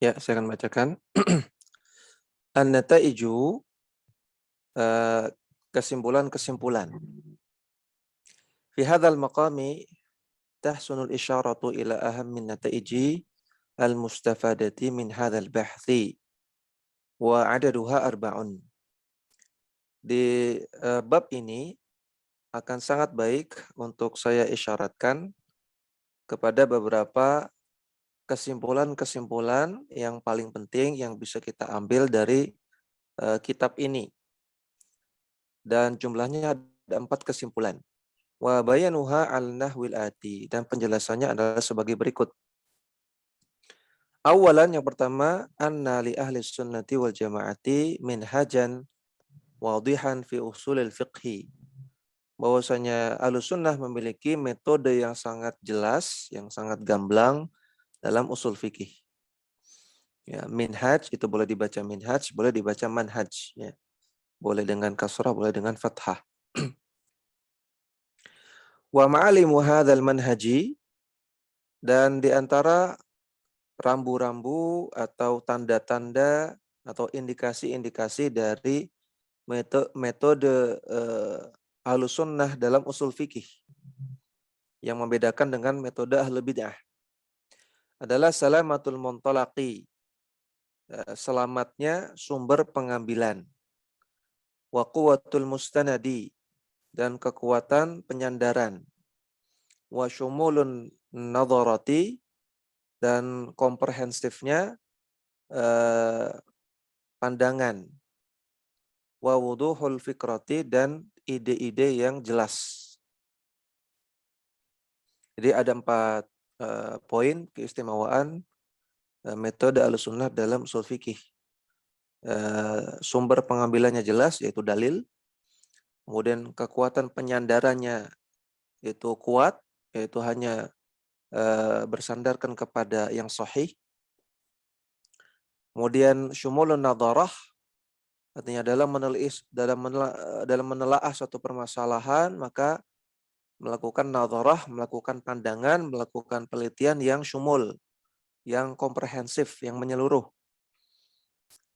Ya, saya akan bacakan. An-nata'iju, kesimpulan-kesimpulan. Fi hadzal maqami tahsunul isyaratu ila ahammin nata'iji al-mustafadati min hadzal bahthi wa adaduha arba'un. Di bab ini akan sangat baik untuk saya isyaratkan kepada beberapa kesimpulan-kesimpulan yang paling penting yang bisa kita ambil dari kitab ini. Dan jumlahnya ada 4 kesimpulan. Wa bayanuha al-nahwil ati, dan penjelasannya adalah sebagai berikut. Awalan, yang pertama, anna li ahli sunnati wal jama'ati minhajan wadihan fi usulil fiqhi. Bahwasanya Ahlussunnah memiliki metode yang sangat jelas, yang sangat gamblang dalam usul fikih. Ya, minhaj itu boleh dibaca minhaj, boleh dibaca manhaj, ya. Boleh dengan kasrah, boleh dengan fathah. Wa ma'alimu hadzal manhaji, dan di antara rambu-rambu atau tanda-tanda atau indikasi-indikasi dari metode Ahlussunnah dalam usul fikih yang membedakan dengan metode ahlu bid'ah adalah salamatul muntalaqi, selamatnya sumber pengambilan, wa quwwatul mustanadi, dan kekuatan penyandaran, wa syumulun nadharati, dan komprehensifnya pandangan, wa wuduhul fikrati, dan ide-ide yang jelas. Jadi ada 4 poin keistimewaan metode Ahlussunnah dalam usul fikih. Sumber pengambilannya jelas, yaitu dalil. Kemudian kekuatan penyandarannya itu kuat, yaitu hanya bersandarkan kepada yang sahih. Kemudian syumulun nadharah, artinya dalam menelaah suatu permasalahan, maka melakukan nadharah, melakukan pandangan, melakukan penelitian yang syumul, yang komprehensif, yang menyeluruh.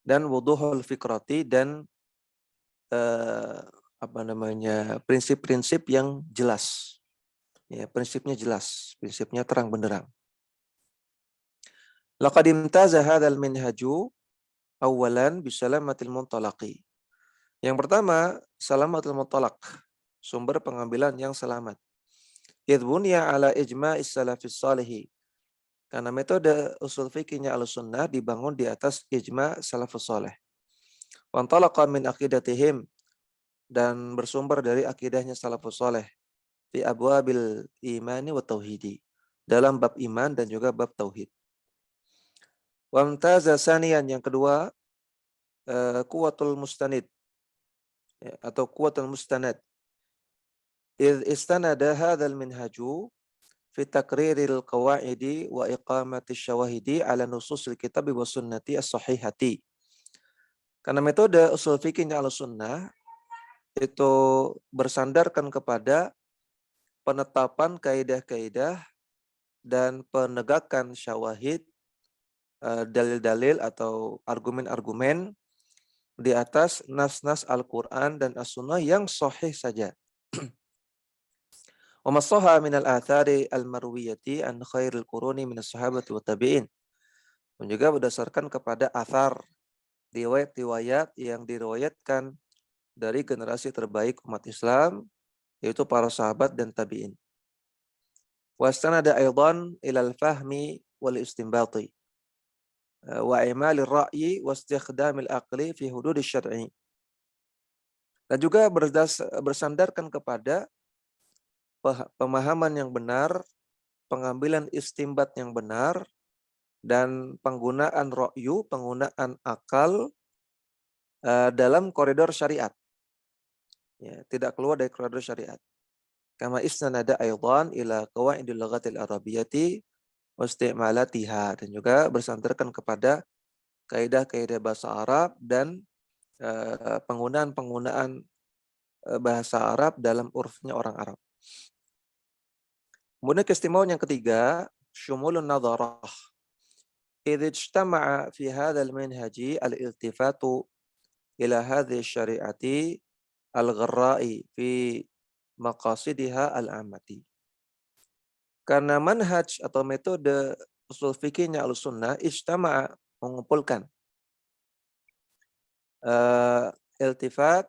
Dan wuduhul fikrati, dan prinsip-prinsip yang jelas. Ya, prinsipnya jelas, prinsipnya terang benderang. Laqad imtaza hadzal minhaju awalan bisalamatil muntalaqi. Yang pertama, salamatul muntalaq, sumber pengambilan yang selamat. Idh bunya ala ijma'is salafis salihi. Karena metode usul fikihnya Ahlussunnah dibangun di atas ijma' salafus salih. Wa antalaqa min aqidatihim, dan bersumber dari akidahnya salafus salih, fi abwabil imani wa tauhidi, dalam bab iman dan juga bab tauhid. Wa amtaza saniyan, yang kedua, kuwatul mustanid, ya, atau kuwatul mustanad. Idh istanada hadzal minhaju fi taqriril qawaidi wa iqamati syawahidi ala nususil kitabi wa sunnati as-sahihati. Karena metode usul fikihnya Ahlussunnah itu bersandarkan kepada penetapan kaidah-kaidah dan penegakan syawahid, dalil-dalil atau argumen-argumen di atas nas-nas Al-Quran dan As-Sunnah yang sahih saja. Wa masaha minal athari al-marwiyati an khairil quruni minas sahabati wa tabi'in. Dan juga berdasarkan kepada athar, riwayat-riwayat yang diriwayatkan dari generasi terbaik umat Islam, yaitu para sahabat dan tabi'in. Wastanada aidan ilal fahmi wal istinbati wa imalir ra'yi wa istikhdamil aqli fi hududis syar'i. Dan juga bersandarkan kepada pemahaman yang benar, pengambilan istimbat yang benar, dan penggunaan ra'yu, penggunaan akal dalam koridor syariat. ya, tidak keluar dari koridor syariat. Kama isnanada aidan ila qawaidil lughatil arabiyyati wa istimalatiha, dan juga bersandarkan kepada kaidah-kaidah bahasa Arab dan penggunaan-penggunaan bahasa Arab dalam urfnya orang Arab. Kemudian keistimewaan yang ketiga, syumulun nadharah. إذ اجتمع في هذا المنهج الالتفات إلى هذه الشريعة الغراء في مقاصدها العامة. Karena manhaj atau metode usul fikihnya Ahlussunnah ijtama'a, mengumpulkan iltifat,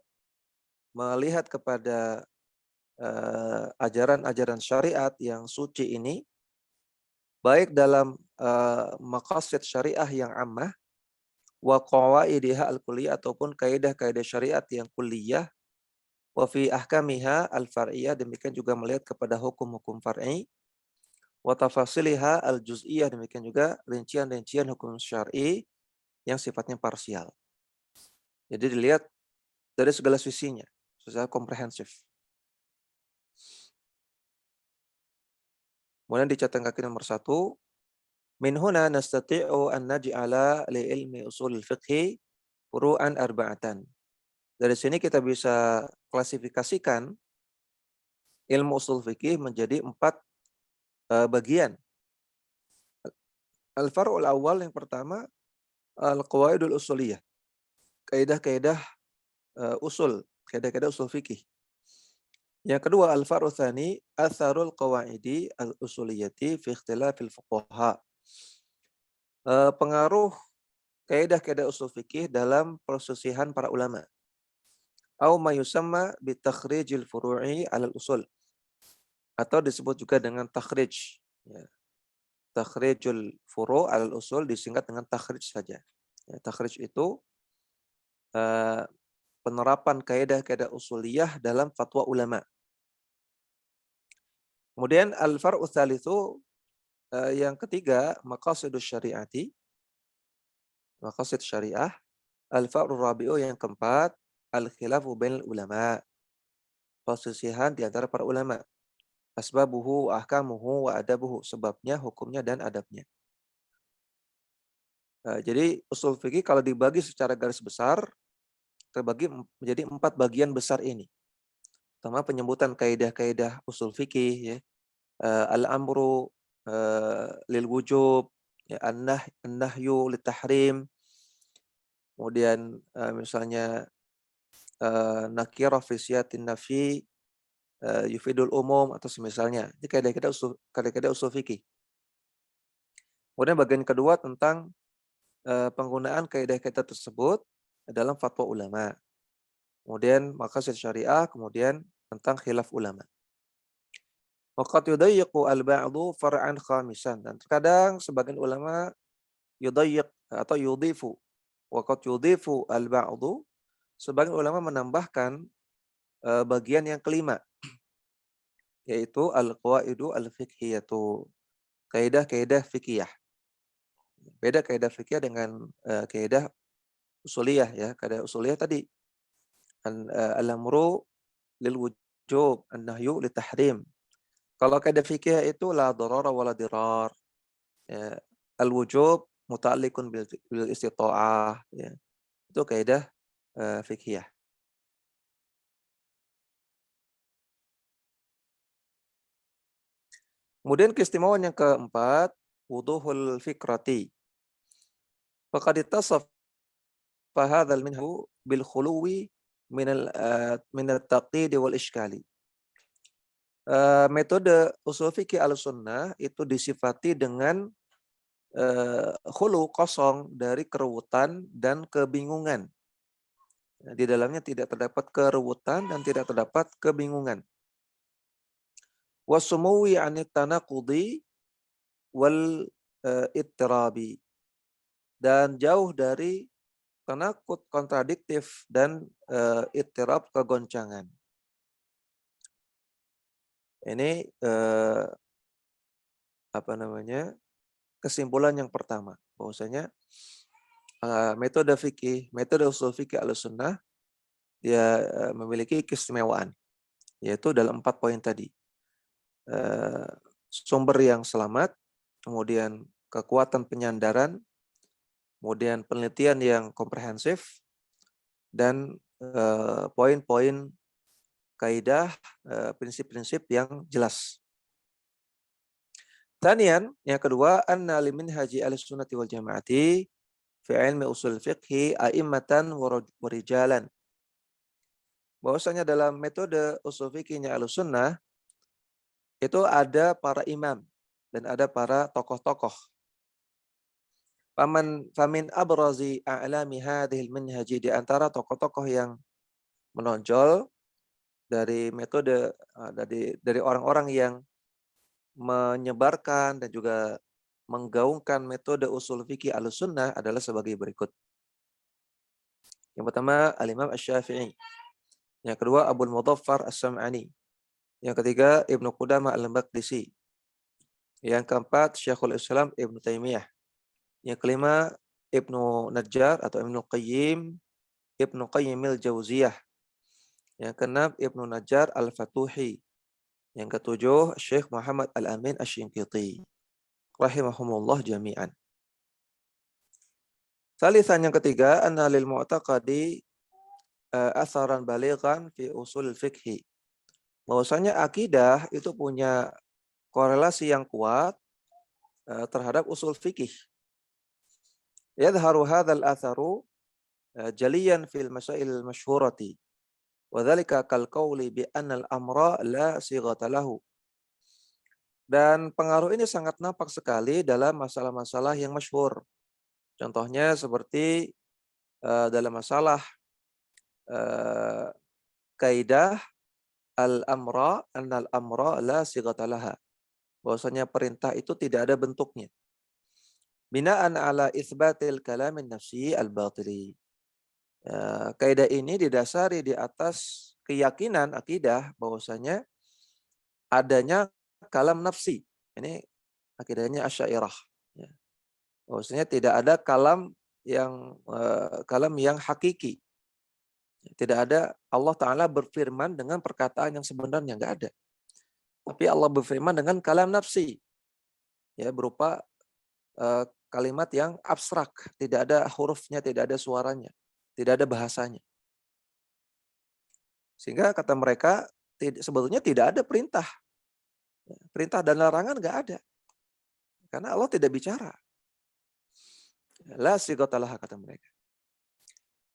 melihat kepada ajaran-ajaran syariat yang suci ini, baik dalam maqasid syariah yang ammah wa qawaidiha al-kulliyah, ataupun kaidah-kaidah syariat yang kulliyah, wa fi ahkamiha al-far'iyah, demikian juga melihat kepada hukum-hukum far'i, wa tafasiliha al-juz'iyah, demikian juga rincian-rincian hukum syar'i yang sifatnya parsial. Jadi dilihat dari segala sisinya secara komprehensif. Kemudian dicatat kaki nomor 1, min huna nastati'u an naj'ala li ilmi usulil fiqhi furu'an arba'atan. Dari sini kita bisa klasifikasikan ilmu usul fikih menjadi 4 bagian. Al-far'ul awal, yang pertama, al-qawaidul usuliyah. Kaidah-kaidah kaidah-kaidah usul fikih. Yang kedua, al-far'u tsani, atharul qawaidi al-usuliyati fi ikhtilafil fuqaha. Pengaruh kaidah-kaidah usul fikih dalam perselisihan para ulama. Au ma yusamma bi takhrijil furu'i 'alal usul, atau disebut juga dengan takhrij, ya. Takhrijul furu' 'alal usul disingkat dengan takhrij saja. Ya, takhrij itu penerapan kaidah-kaidah usuliyah dalam fatwa ulama. Kemudian al-far'u tsalitsu, yang ketiga, maqasidus syariati, maqasid syariah. Al-far'u rabi'u, yang keempat, al-khilafu bainal ulama, perselisihan di antara para ulama. Asbabuhu wa ahkamuhu wa adabuhu, sebabnya, hukumnya, dan adabnya. Jadi usul fikih kalau dibagi secara garis besar terbagi menjadi 4 bagian besar ini. Pertama, penyebutan kaidah-kaidah usul fikih, ya. Al-amru lil wujub, ya, an-nahyu lit tahrim. Kemudian misalnya nakirah fi siyatin nafi yufidul umum, atau semisalnya. Ini kaidah-kaidah usul fikih. Kemudian bagian kedua tentang penggunaan kaidah-kaidah tersebut dalam fatwa ulama. Kemudian maqasid syariah, kemudian tentang khilaf ulama. Waqad yudayyiqu al-ba'du far'an khamisan, dan terkadang sebagian ulama yudayyiq atau yudhifu. Waqad yudhifu al-ba'du, sebagian ulama menambahkan bagian yang kelima, yaitu al-qawaidu al-fiqhiyatu, kaidah-kaidah fikih. Beda kaidah fikih dengan kaidah usuliyah, ya. Kaidah usuliyah tadi al-amru lil wujub, an-nahyu lit tahrim. Kalau kaidah fikih itu la darara wala dirar, ya. Al-wujub muta'alliqun bil istita'ah, ya. Itu kaidah fikih. Kemudian keistimewaan yang keempat, wuduhul fikrati. Faqad ittasafa hadzal minhu bil khuluwi min at-taqid wal iskali. Metode usul fikih Ahlussunnah itu disifati dengan khulu, kosong dari keruwetan dan kebingungan. Di dalamnya tidak terdapat keruwetan dan tidak terdapat kebingungan. Wasumuwi 'anit tanaqudi wal ittirabi, dan jauh dari penakut kontradiktif dan ittirab, kegoncangan. Ini apa namanya? Kesimpulan yang pertama, bahwasanya metode usul fikih Ahlussunnah dia memiliki keistimewaan, yaitu dalam 4 poin tadi. Sumber yang selamat, kemudian kekuatan penyandaran, kemudian penelitian yang komprehensif, dan poin-poin kaidah, prinsip-prinsip yang jelas. Tsaniyan, yang kedua, anna li minhaji ahlussunnati wal jamaati fi ilmi usul fiqhi a'immatan wa rijalan. Bahwasanya dalam metode usul fikihnya Ahlussunnah itu ada para imam dan ada para tokoh-tokoh. Famin abrazi a'lami hadhil minhaji, di antara tokoh-tokoh yang menonjol dari metode dari orang-orang yang menyebarkan dan juga menggaungkan metode usul fikih Ahlussunnah adalah sebagai berikut. Yang pertama, Al-Imam Asy-Syafi'i. Yang kedua, Abul Mudhaffar As-Sam'ani. Yang ketiga, Ibnu Qudamah Al-Maqdisi. Yang keempat, Syekhul Islam Ibnu Taimiyah. Yang kelima, Ibnu Najjar atau Ibnu Qayyim, Ibnu Qayyimil Jauziyah. Yang keenam, Ibnu Najjar Al-Fatuhi. Yang ketujuh, Syekh Muhammad Al-Amin Asy-Shinqiti. Rahimahumullah jami'an. Salisan, yang ketiga, anna lil mu'taqadi atharan balighan fi usul fikhi. Bahwasanya akidah itu punya korelasi yang kuat terhadap usul fikih. Yadharu hadzal atharu jaliyan fil masail masyhurati. Wa dzalika kal qauli bi anna al-amra la sighata lahu. Dan pengaruh ini sangat nampak sekali dalam masalah-masalah yang masyhur. Contohnya seperti dalam masalah kaidah al-amra, annal amra la sighata laha. Bahwasanya perintah itu tidak ada bentuknya. Binaan ala itsbatil kalamin nafsi al-batili. Kaidah ini didasari di atas keyakinan akidah bahwasanya adanya kalam nafsi. Ini akidahnya Asy'ariyah. Ya. Bahwasanya tidak ada kalam yang hakiki. Tidak ada Allah Ta'ala berfirman dengan perkataan yang sebenarnya, nggak ada. Tapi Allah berfirman dengan kalam nafsi. Ya, berupa kalimat yang abstrak. Tidak ada hurufnya, tidak ada suaranya. Tidak ada bahasanya. Sehingga kata mereka, sebetulnya tidak ada perintah. Perintah dan larangan nggak ada. Karena Allah tidak bicara. La sighatalaha, kata mereka.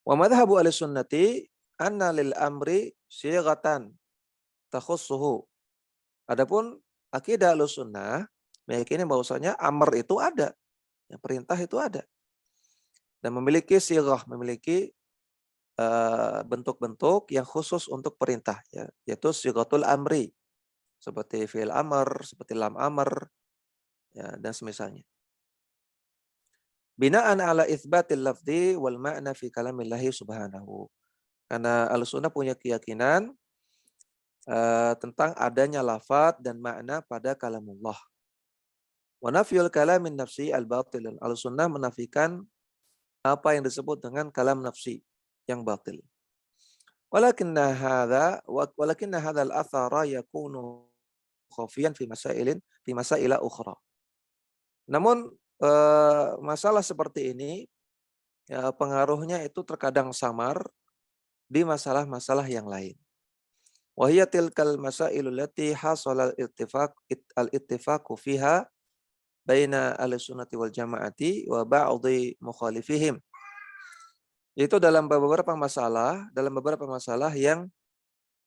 Wa madhhabu ahlussunnati anna lil amri sighatan takhussuhu. Adapun akidah Ahlussunnah meyakini bahwasanya amr itu ada, yang perintah itu ada. Dan memiliki sighah, memiliki bentuk-bentuk yang khusus untuk perintah, ya, yaitu sighatul amri. Seperti fi'il amr, seperti lam amr, ya, dan semisalnya. Binaan ala itsbatil lafzi wal ma'na fi kalamillahi subhanahu. Karena Ahlussunnah punya keyakinan tentang adanya lafaz dan makna pada kalamullah. Wa nafyul kalamin nafsi al-batil. Ahlussunnah menafikan apa yang disebut dengan kalam nafsi yang batil. Walakinna hadzal athara yakunu khafiyan fi masaila ukhra. Namun masalah seperti ini ya, pengaruhnya itu terkadang samar di masalah-masalah yang lain. Wa hiya tilkal masailu allati hasala al-ittifaqu fiha baina ahlussunnati wal jamaati wa ba'dhi mukhalifihim. Itu dalam beberapa masalah yang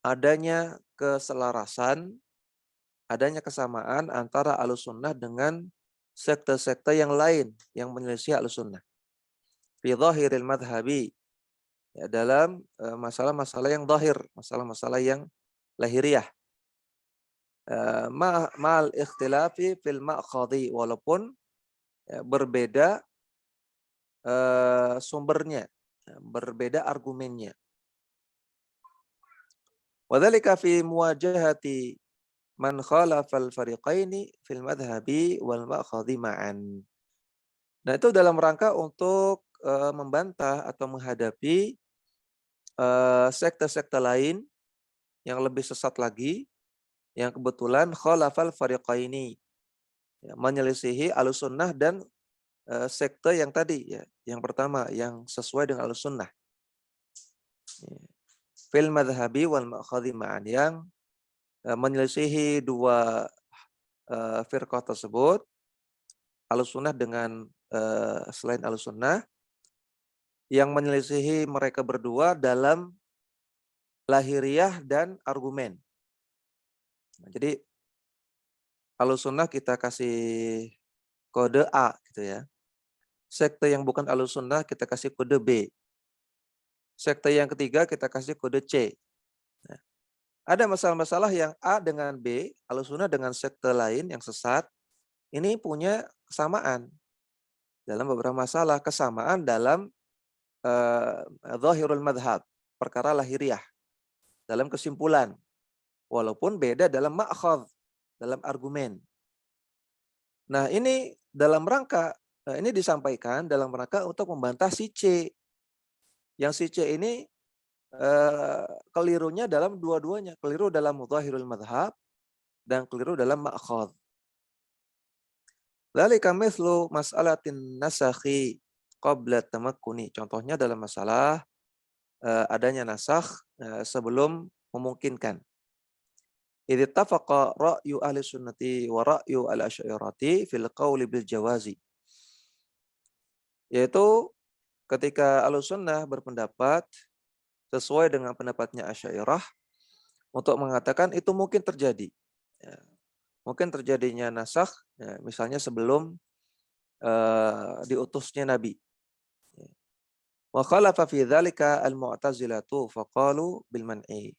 adanya keselarasan, adanya kesamaan antara Ahlussunnah dengan sekte-sekte yang lain yang menyelisih Ahlussunnah. Fi dhahiril madhhabi, ya, dalam masalah-masalah yang zahir, masalah-masalah yang lahiriah. Ma'al ikhtilafi fil ma'khadhi, walaupun ya, berbeda sumbernya, berbeda argumennya. Wadzalika fi muwajahati man khalafal fariqaini fil madhhabi wal ma'khadhi ma'an. Nah, itu dalam rangka untuk membantah atau menghadapi sekte-sekte lain yang lebih sesat lagi, yang kebetulan khalafal fariqaini, ya, menyelisihi Ahlussunnah dan sekte yang tadi ya, yang pertama yang sesuai dengan Ahlussunnah. Ya. Fil madhhabi wal ma'khadhi ma'an, yang menyelisihi dua firqah tersebut, Ahlussunnah dengan selain Ahlussunnah, yang menyelisihi mereka berdua dalam lahiriah dan argumen. Nah, jadi Ahlussunnah kita kasih kode A gitu ya. Sekte yang bukan Ahlussunnah kita kasih kode B. Sekte yang ketiga kita kasih kode C. Nah, ada masalah-masalah yang A dengan B, Ahlussunnah dengan sekte lain yang sesat, ini punya kesamaan dalam beberapa masalah, kesamaan dalam zahirul madhab, perkara lahiriah, dalam kesimpulan, walaupun beda dalam ma'khadh, dalam argumen. Nah, ini dalam rangka, ini disampaikan dalam rangka untuk membantah si C. Yang si C ini kelirunya dalam dua-duanya, keliru dalam zahirul madhab dan keliru dalam ma'khadh. Dzalika mithlu mas'alatin nasakhi qabla tamakkuni. Contohnya dalam masalah adanya nasakh sebelum memungkinkan. Idh ittafaqa ra'yu ahli sunnati wa ra'yu al-asy'ariyati fil qawli bil jawazi. Yaitu ketika Ahlussunnah berpendapat sesuai dengan pendapatnya Asy'ariyah untuk mengatakan itu mungkin terjadi. Ya, mungkin terjadinya nasakh, ya, misalnya sebelum diutusnya Nabi. Wa khalafa fi dzalika al-Mu'tazilatu faqalu bil man'i.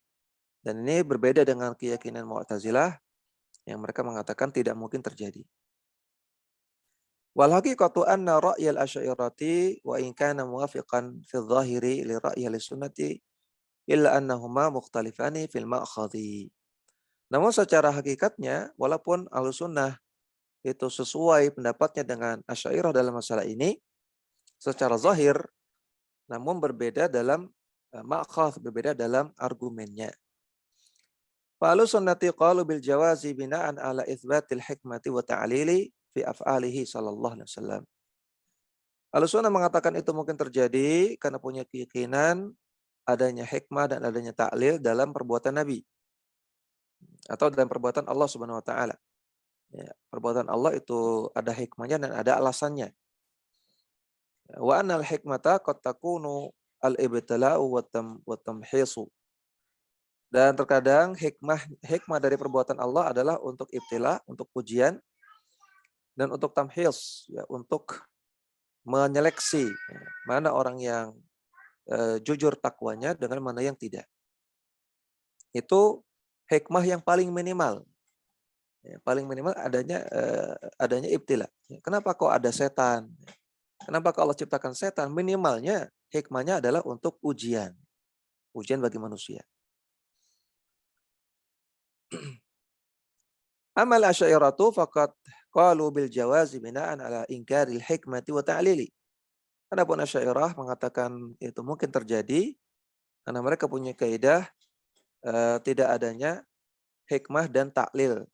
Dan ini berbeda dengan keyakinan Mu'tazilah yang mereka mengatakan tidak mungkin terjadi. Wal haqiqatu anna ra'yal asy'ariyati wa in kana muwafiqan fi dhahiri li ra'yi sunnati illa annahuma mukhtalifani fil ma'khadhi. Namun secara hakikatnya walaupun Ahlussunnah itu sesuai pendapatnya dengan Asy'ariyah dalam masalah ini secara zahir, namun berbeda dalam ma'khadh, berbeda dalam argumennya. Fa Ahlussunnati qalu bil jawazi bina'an ala itsbatil hikmati wa ta'lili fi af'alihi sallallahu alaihi wasallam. Ahlussunnah mengatakan itu mungkin terjadi karena punya keyakinan adanya hikmah dan adanya ta'lil dalam perbuatan Nabi atau dalam perbuatan Allah Subhanahu wa taala. Ya, perbuatan Allah itu ada hikmahnya dan ada alasannya. Wa annal hikmata qad takunu al-ibtila'u wa tamhisu. Dan terkadang hikmah dari perbuatan Allah adalah untuk ibtila, untuk ujian, dan untuk tamhis, ya, untuk menyeleksi mana orang yang jujur takwanya dengan mana yang tidak. Itu hikmah yang paling minimal. Ya, paling minimal adanya ibtila. Kenapa kok ada setan? Kenapa kalau Allah ciptakan setan? Minimalnya hikmahnya adalah untuk ujian. Ujian bagi manusia. Amal asy'ariyatu faqad qalu bil jawazi bina'an ala inkaril hikmati wa ta'lili. Adapun Asy'ariyah mengatakan itu mungkin terjadi karena mereka punya kaidah tidak adanya hikmah dan taklil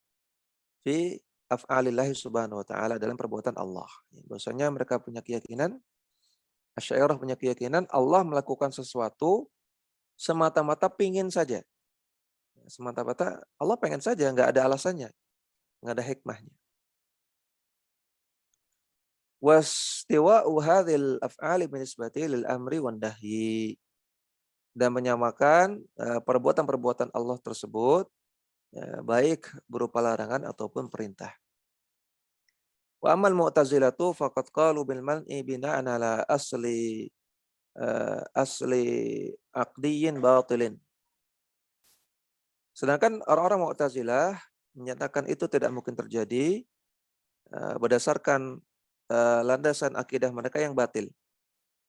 fi af'alillahi subhanahu wa ta'ala dalam perbuatan Allah. Bahwasanya mereka punya keyakinan, Asy'ariyah punya keyakinan Allah melakukan sesuatu semata-mata pingin saja. Semata-mata Allah pengen saja, nggak ada alasannya, nggak ada hikmahnya. Wastiwa'u hadhil af'ali binisbati lil amri wan nahyi. Dan menyamakan perbuatan-perbuatan Allah tersebut, ya, baik berupa larangan ataupun perintah. Wa amal mu'tazilatu faqad qalu bil man'i bina'an ala asli aqdiyyin batilin. Sedangkan orang-orang Mu'tazilah menyatakan itu tidak mungkin terjadi berdasarkan landasan akidah mereka yang batil.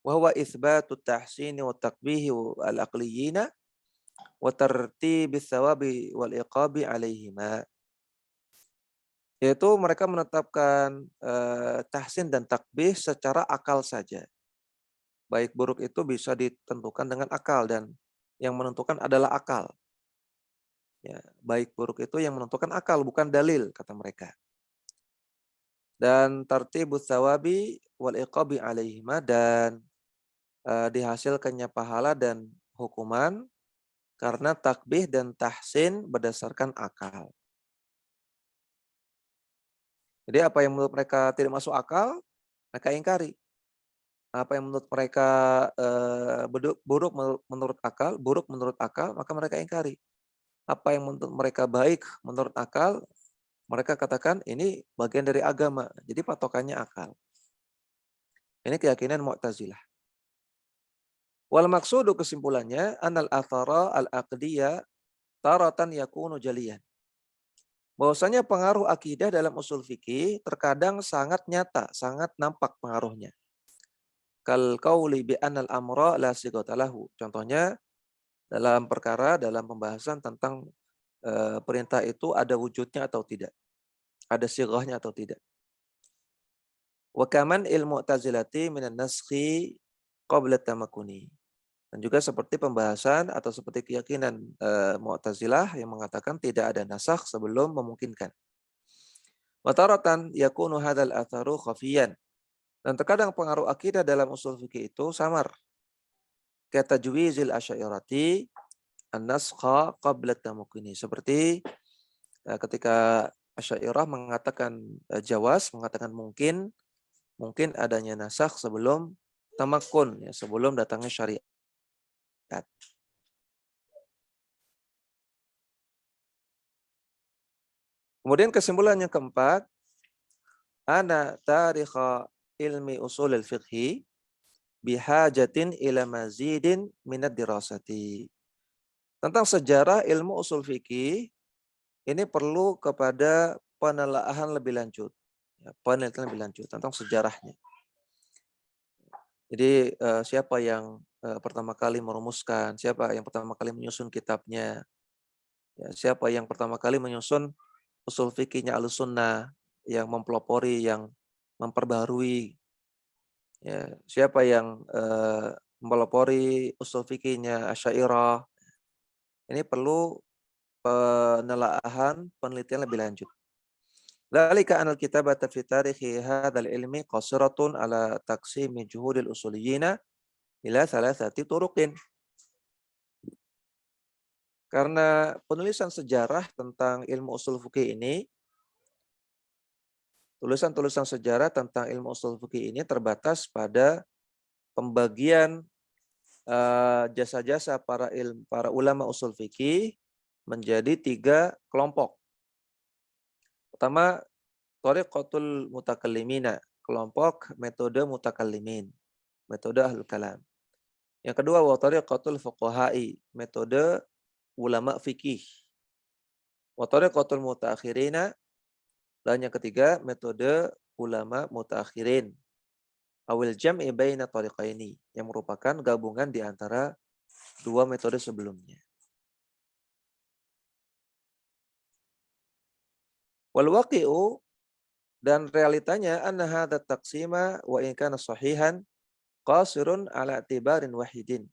Wa huwa itsbatu tahsini wa taqbihi al-aqliyina wa tartibis tsawabi wal iqabi alaihima. Yaitu mereka menetapkan tahsin dan takbih secara akal saja. Baik buruk itu bisa ditentukan dengan akal dan yang menentukan adalah akal. Ya, baik buruk itu yang menentukan akal, bukan dalil, kata mereka. Dan tartibus tsawabi wal iqabi alaihima, dan dihasilkannya pahala dan hukuman karena takbih dan tahsin berdasarkan akal. Jadi apa yang menurut mereka tidak masuk akal, mereka ingkari. Apa yang menurut mereka buruk menurut akal, maka mereka ingkari. Apa yang menurut mereka baik menurut akal, mereka katakan ini bagian dari agama. Jadi patokannya akal. Ini keyakinan Mu'tazilah. Wal maksudu, kesimpulannya, anal athara al-aqdiyah taratan yakunu jaliyan. Bahwasanya pengaruh akidah dalam usul fikih terkadang sangat nyata, sangat nampak pengaruhnya. Kal qauli bi anal amra la sigata lahu. Contohnya dalam pembahasan tentang perintah itu ada wujudnya atau tidak, ada sighahnya atau tidak. Wa kaman ilmu mu'tazilati minan naskhi qabla tamakuni. Dan juga seperti pembahasan atau seperti keyakinan Mu'tazilah yang mengatakan tidak ada nasakh sebelum memungkinkan. Wa taratan yakunu hadzal atharu khafiyan. Dan terkadang pengaruh akidah dalam usul fikih itu samar. Kata tajwizil asy'ariyati an-naskha qabla tamakuni. Seperti ketika Asy'ariyah mengatakan jawaz, mengatakan mungkin adanya nasakh sebelum tamakun, ya, sebelum datangnya syariat. Kemudian kesimpulan yang keempat, ana tarikha ilmi usulil fiqhi bihajatin ila mazidin minad dirasati. Tentang sejarah ilmu usul fikih, ini perlu kepada penelaahan lebih lanjut. Ya, penelitian lebih lanjut tentang sejarahnya. Jadi siapa yang pertama kali merumuskan, siapa yang pertama kali menyusun kitabnya, ya, siapa yang pertama kali menyusun usul fikihnya Ahlussunnah, yang mempelopori, yang memperbarui, ya, siapa yang mempelopori usul fikihnya Asy'ariyah. Ini perlu penelaahan, penelitian lebih lanjut. Dzalika anal kitabata fi tarikhi hadzal ilmi qasiratun ala taqsimi juhudil usuliyina ila thalathati turuqin. Karena penulisan sejarah tentang ilmu usul fikih ini, tulisan-tulisan sejarah tentang ilmu usul fikih ini terbatas pada pembagian jasa-jasa para ulama usul fikih menjadi 3 kelompok. Pertama, thariqatul mutakallimina, kelompok metode mutakallimin, metode ahlul kalam. Yang kedua, wa thariqatul fuqaha'i, metode ulama fikih. Wa thariqatul mutaakhirina, dan yang ketiga, metode ulama mutaakhirin. Awil jam'i baina thariqaini, yang merupakan gabungan di antara 2 metode sebelumnya. Wal waqi'u, dan realitanya anna hadza taqsima wa in kana sahihan qasirun ala i'tibarin wahidin.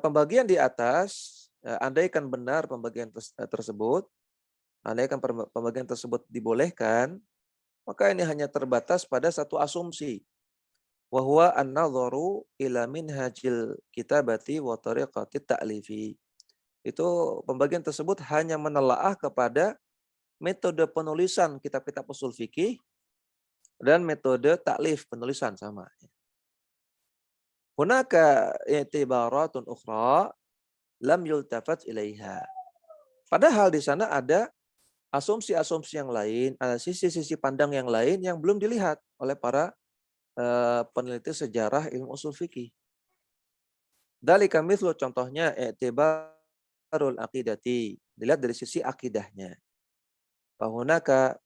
Pembagian di atas, andaikan benar pembagian tersebut, andaikan pembagian tersebut dibolehkan, maka ini hanya terbatas pada satu asumsi, wa huwa an-nadharu ila minhajil kitabati wa tariqatit ta'lifi. Itu pembagian tersebut hanya menelaah kepada metode penulisan kitab-kitab usul fikih dan metode taklif, penulisan sama. Hunaka i'tibaratun ukhra lam yultafat ilaiha. Padahal di sana ada asumsi-asumsi yang lain, ada sisi-sisi pandang yang lain yang belum dilihat oleh para peneliti sejarah ilmu usul fikih. Dzalika mithlu, contohnya i'tibarul aqidati, dilihat dari sisi akidahnya. Fahunaka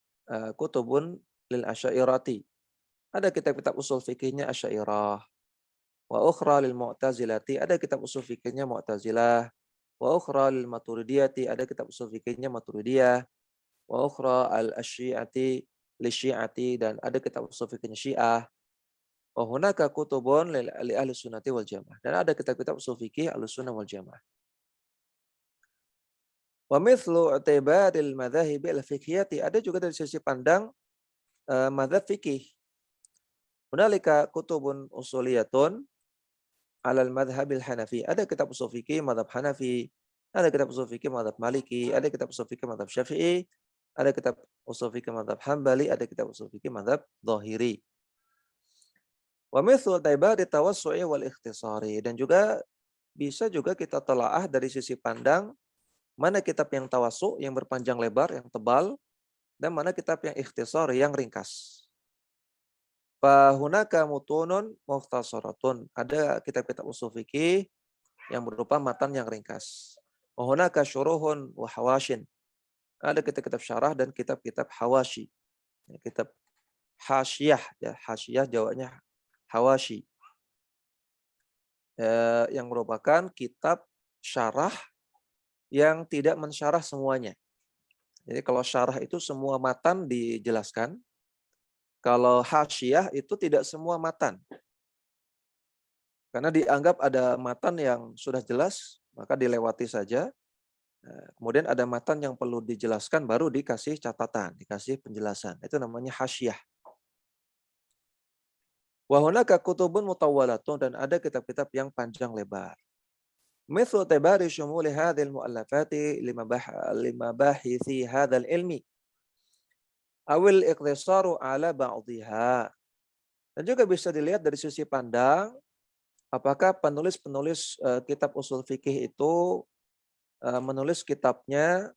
kutubun lil asy'ariyati. Ada kitab-kitab usul fikihnya Asy'ariyah. Wa ukhra lil mu'tazilati, ada kitab usul fikihnya Mu'tazilah. Wa ukhra lil maturidiyati, ada kitab usul fikihnya Maturidiyah. Wa ukhra al asyi'ati li syi'ati, dan ada kitab usul fikihnya Syiah. Wa hunaka kutubun li ahli sunnati wal jamaah. Dan ada kitab-kitab usul fikih ahli sunnah wal jamaah. Wa mithlu i'tibadil madzahibi al-fiqhiyati. Ada juga dari sisi pandang madzhab fikih. Hunalika kutubun usuliyatun alal madhabil Hanafi. Ada kitab usul fikih madhab Hanafi, ada kitab usul fikih madhab Maliki, ada kitab usul fikih madhab Syafi'i, ada kitab usul fikih madhab Hambali, ada kitab usul fikih madhab Zahiri. Wa mithlu taibadi tawassu'i wal ikhtisari. Dan juga bisa juga kita telaah dari sisi pandang mana kitab yang tawassu, yang berpanjang lebar, yang tebal, dan mana kitab yang ikhtisar, yang ringkas. Fahunaka mutunun mukhtasaratun. Ada kitab-kitab usul fikih yang berupa matan yang ringkas. Wahunaka syuruhun wa hawashin. Ada kitab-kitab syarah dan kitab-kitab hawashi. Kitab hasyiyah, ya hasyiyah jawabnya hawashi. Yang merupakan kitab syarah yang tidak mensyarah semuanya. Jadi kalau syarah itu semua matan dijelaskan. Kalau hasyiyah itu tidak semua matan. Karena dianggap ada matan yang sudah jelas, maka dilewati saja. Kemudian ada matan yang perlu dijelaskan, baru dikasih catatan, dikasih penjelasan. Itu namanya hasyiyah. Wa hunaka kutubun mutawwalatun, dan ada kitab-kitab yang panjang lebar. Mithlu tibari syumuli hadhil mu'allafati lima bahithi hadhal ilmi. Awil iqtisaru ala ba'dhiha. Dan juga bisa dilihat dari sisi pandang, apakah penulis-penulis kitab usul fikih itu menulis kitabnya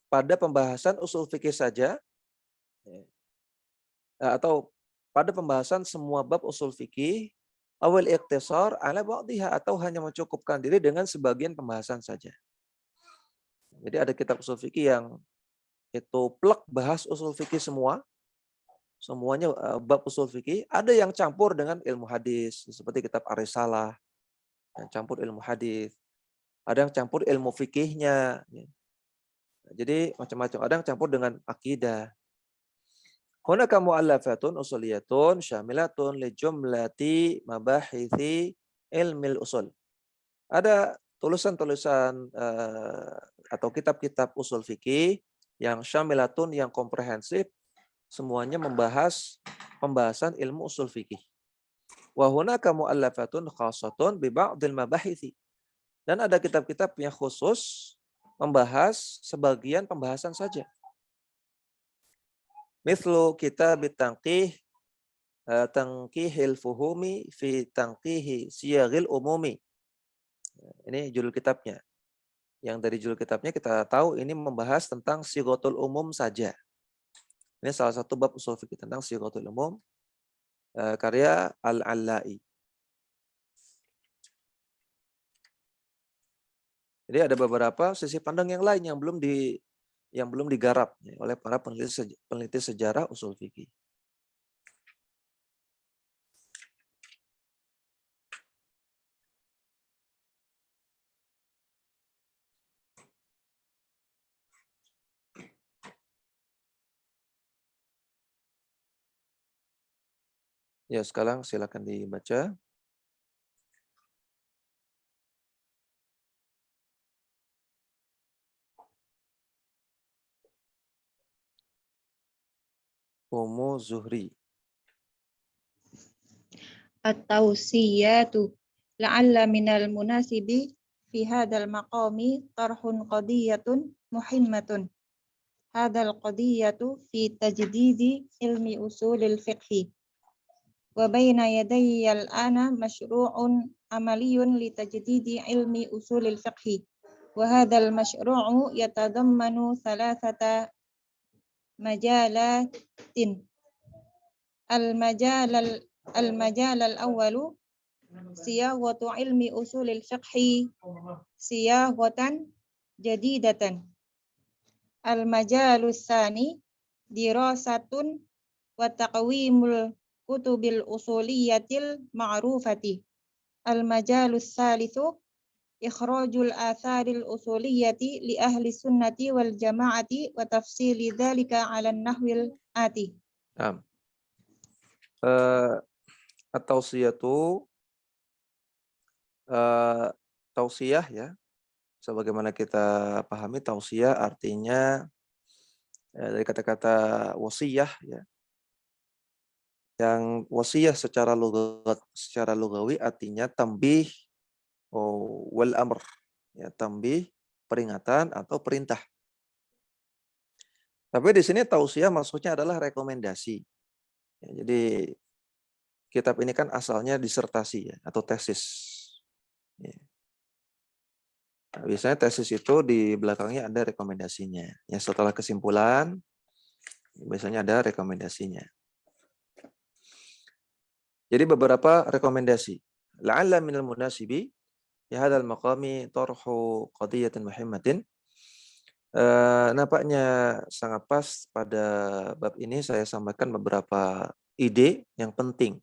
pada pembahasan usul fikih saja, atau pada pembahasan semua bab usul fikih, awil iqtisar ala ba'dhiha, atau hanya mencukupkan diri dengan sebagian pembahasan saja. Jadi ada kitab usul fikih yang itu plek bahas usul fikih semuanya bab usul fikih. Ada yang campur dengan ilmu hadis, seperti kitab Ar-Risalah, yang campur ilmu hadis. Ada yang campur ilmu fikihnya. Jadi macam-macam. Ada yang campur dengan akidah. Hunaka mu'allafatun usuliyatun syamilatun li jumlati mabahithi ilmil usul. Ada tulisan-tulisan atau kitab-kitab usul fikih yang syamilatun, yang komprehensif, semuanya membahas pembahasan ilmu usul fikih. Wa hunaka mu'allafatun khassatun bi ba'dil mabahithi. Dan ada kitab-kitab yang khusus membahas sebagian pembahasan saja. Mithlu kitab Tanqihil Fuhumi fi Tanqihi Siyaghil Umumi. Ini judul kitabnya. Yang dari judul kitabnya kita tahu ini membahas tentang sighatul umum saja. Ini salah satu bab ushul fikih tentang sighatul umum, karya Al-Allai. Jadi ada beberapa sisi pandang yang lain yang belum digarap oleh para peneliti sejarah usul fikih. Ya, sekarang silakan dibaca. Ummu Zuhri. At-tawsiyatu la'alla minal munasibi fi hadzal maqami tarhun qadiyatun muhimmatun. Hadzal qadiyatu fi tajdidi ilmi usulil fiqhi. Wa baina yadayya al-ana masyru'un amaliyun li tajdidi ilmi usulil fiqhi. Wa hadzal masyru'u yatadammanu thalathata majalatin. Al-majal al-awwalu siyaghatu ilmi usulil fiqhi siyaghatan jadidatan. Al-majalus tsani dirasatun wa taqwimul kutubil usuliyatil ma'rufati. Al-majalus tsalitsu ikhrajul atharil usuliyati li ahli sunnati wal jama'ati wa tafsili dzalika 'ala an-nahwil ati. Eh, At-tausiyatu, eh, tausiyah ya. Sebagaimana kita pahami tausiyah artinya dari kata-kata wasiyah ya. Yang wasiyah secara lugawi artinya tambih wal amr ya, tambih peringatan atau perintah. Tapi di sini tausiyah maksudnya adalah rekomendasi. Ya, jadi kitab ini kan asalnya disertasi ya atau tesis. Ya. Nah, biasanya tesis itu di belakangnya ada rekomendasinya. Ya, setelah kesimpulan biasanya ada rekomendasinya. Jadi beberapa rekomendasi. La'alla minal munasibi fi hadzal maqami tarhu qadiyatin muhimmatin. Nampaknya sangat pas pada bab ini saya sampaikan beberapa ide yang penting.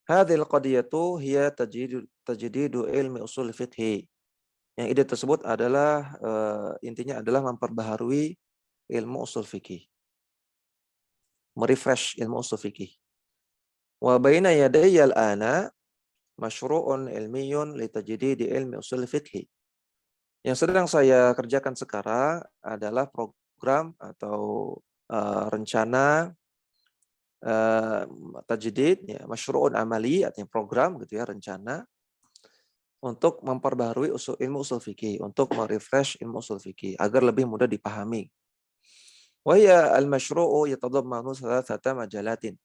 Hadhil qadiyatu hiya tajdidu ilmi usul fiqhi. Yang ide tersebut adalah intinya adalah memperbaharui ilmu usul fikih, merefresh ilmu usul fikih. Wa baina yadayya al-ana masyru'un ilmiyun li tajdidi ilmi usul fikih. Yang sedang saya kerjakan sekarang adalah program atau rencana tajdid ya, masyru'un amali artinya program gitu ya, rencana untuk memperbaharui ilmu usul fikih, untuk merefresh ilmu usul fikih agar lebih mudah dipahami. Wa ya al-masyru'u yatadammanu thalathata majalatin.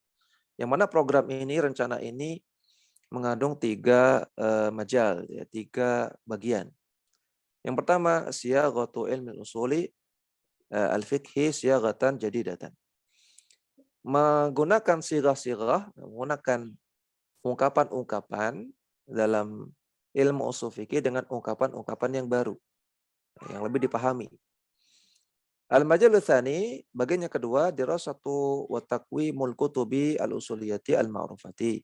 Yang mana program ini, rencana ini mengandung tiga majal, ya, tiga bagian. Yang pertama, siyaghatu ilmi usuli al-fiqhi siyaghatan jadidatan. Menggunakan sirah-sirah, menggunakan ungkapan-ungkapan dalam ilmu usul fikih dengan ungkapan-ungkapan yang baru, yang lebih dipahami. Al-majalu tsani, bagian yang kedua, dirasatu wa taqwimul kutubi al-usuliyati al-ma'rufati.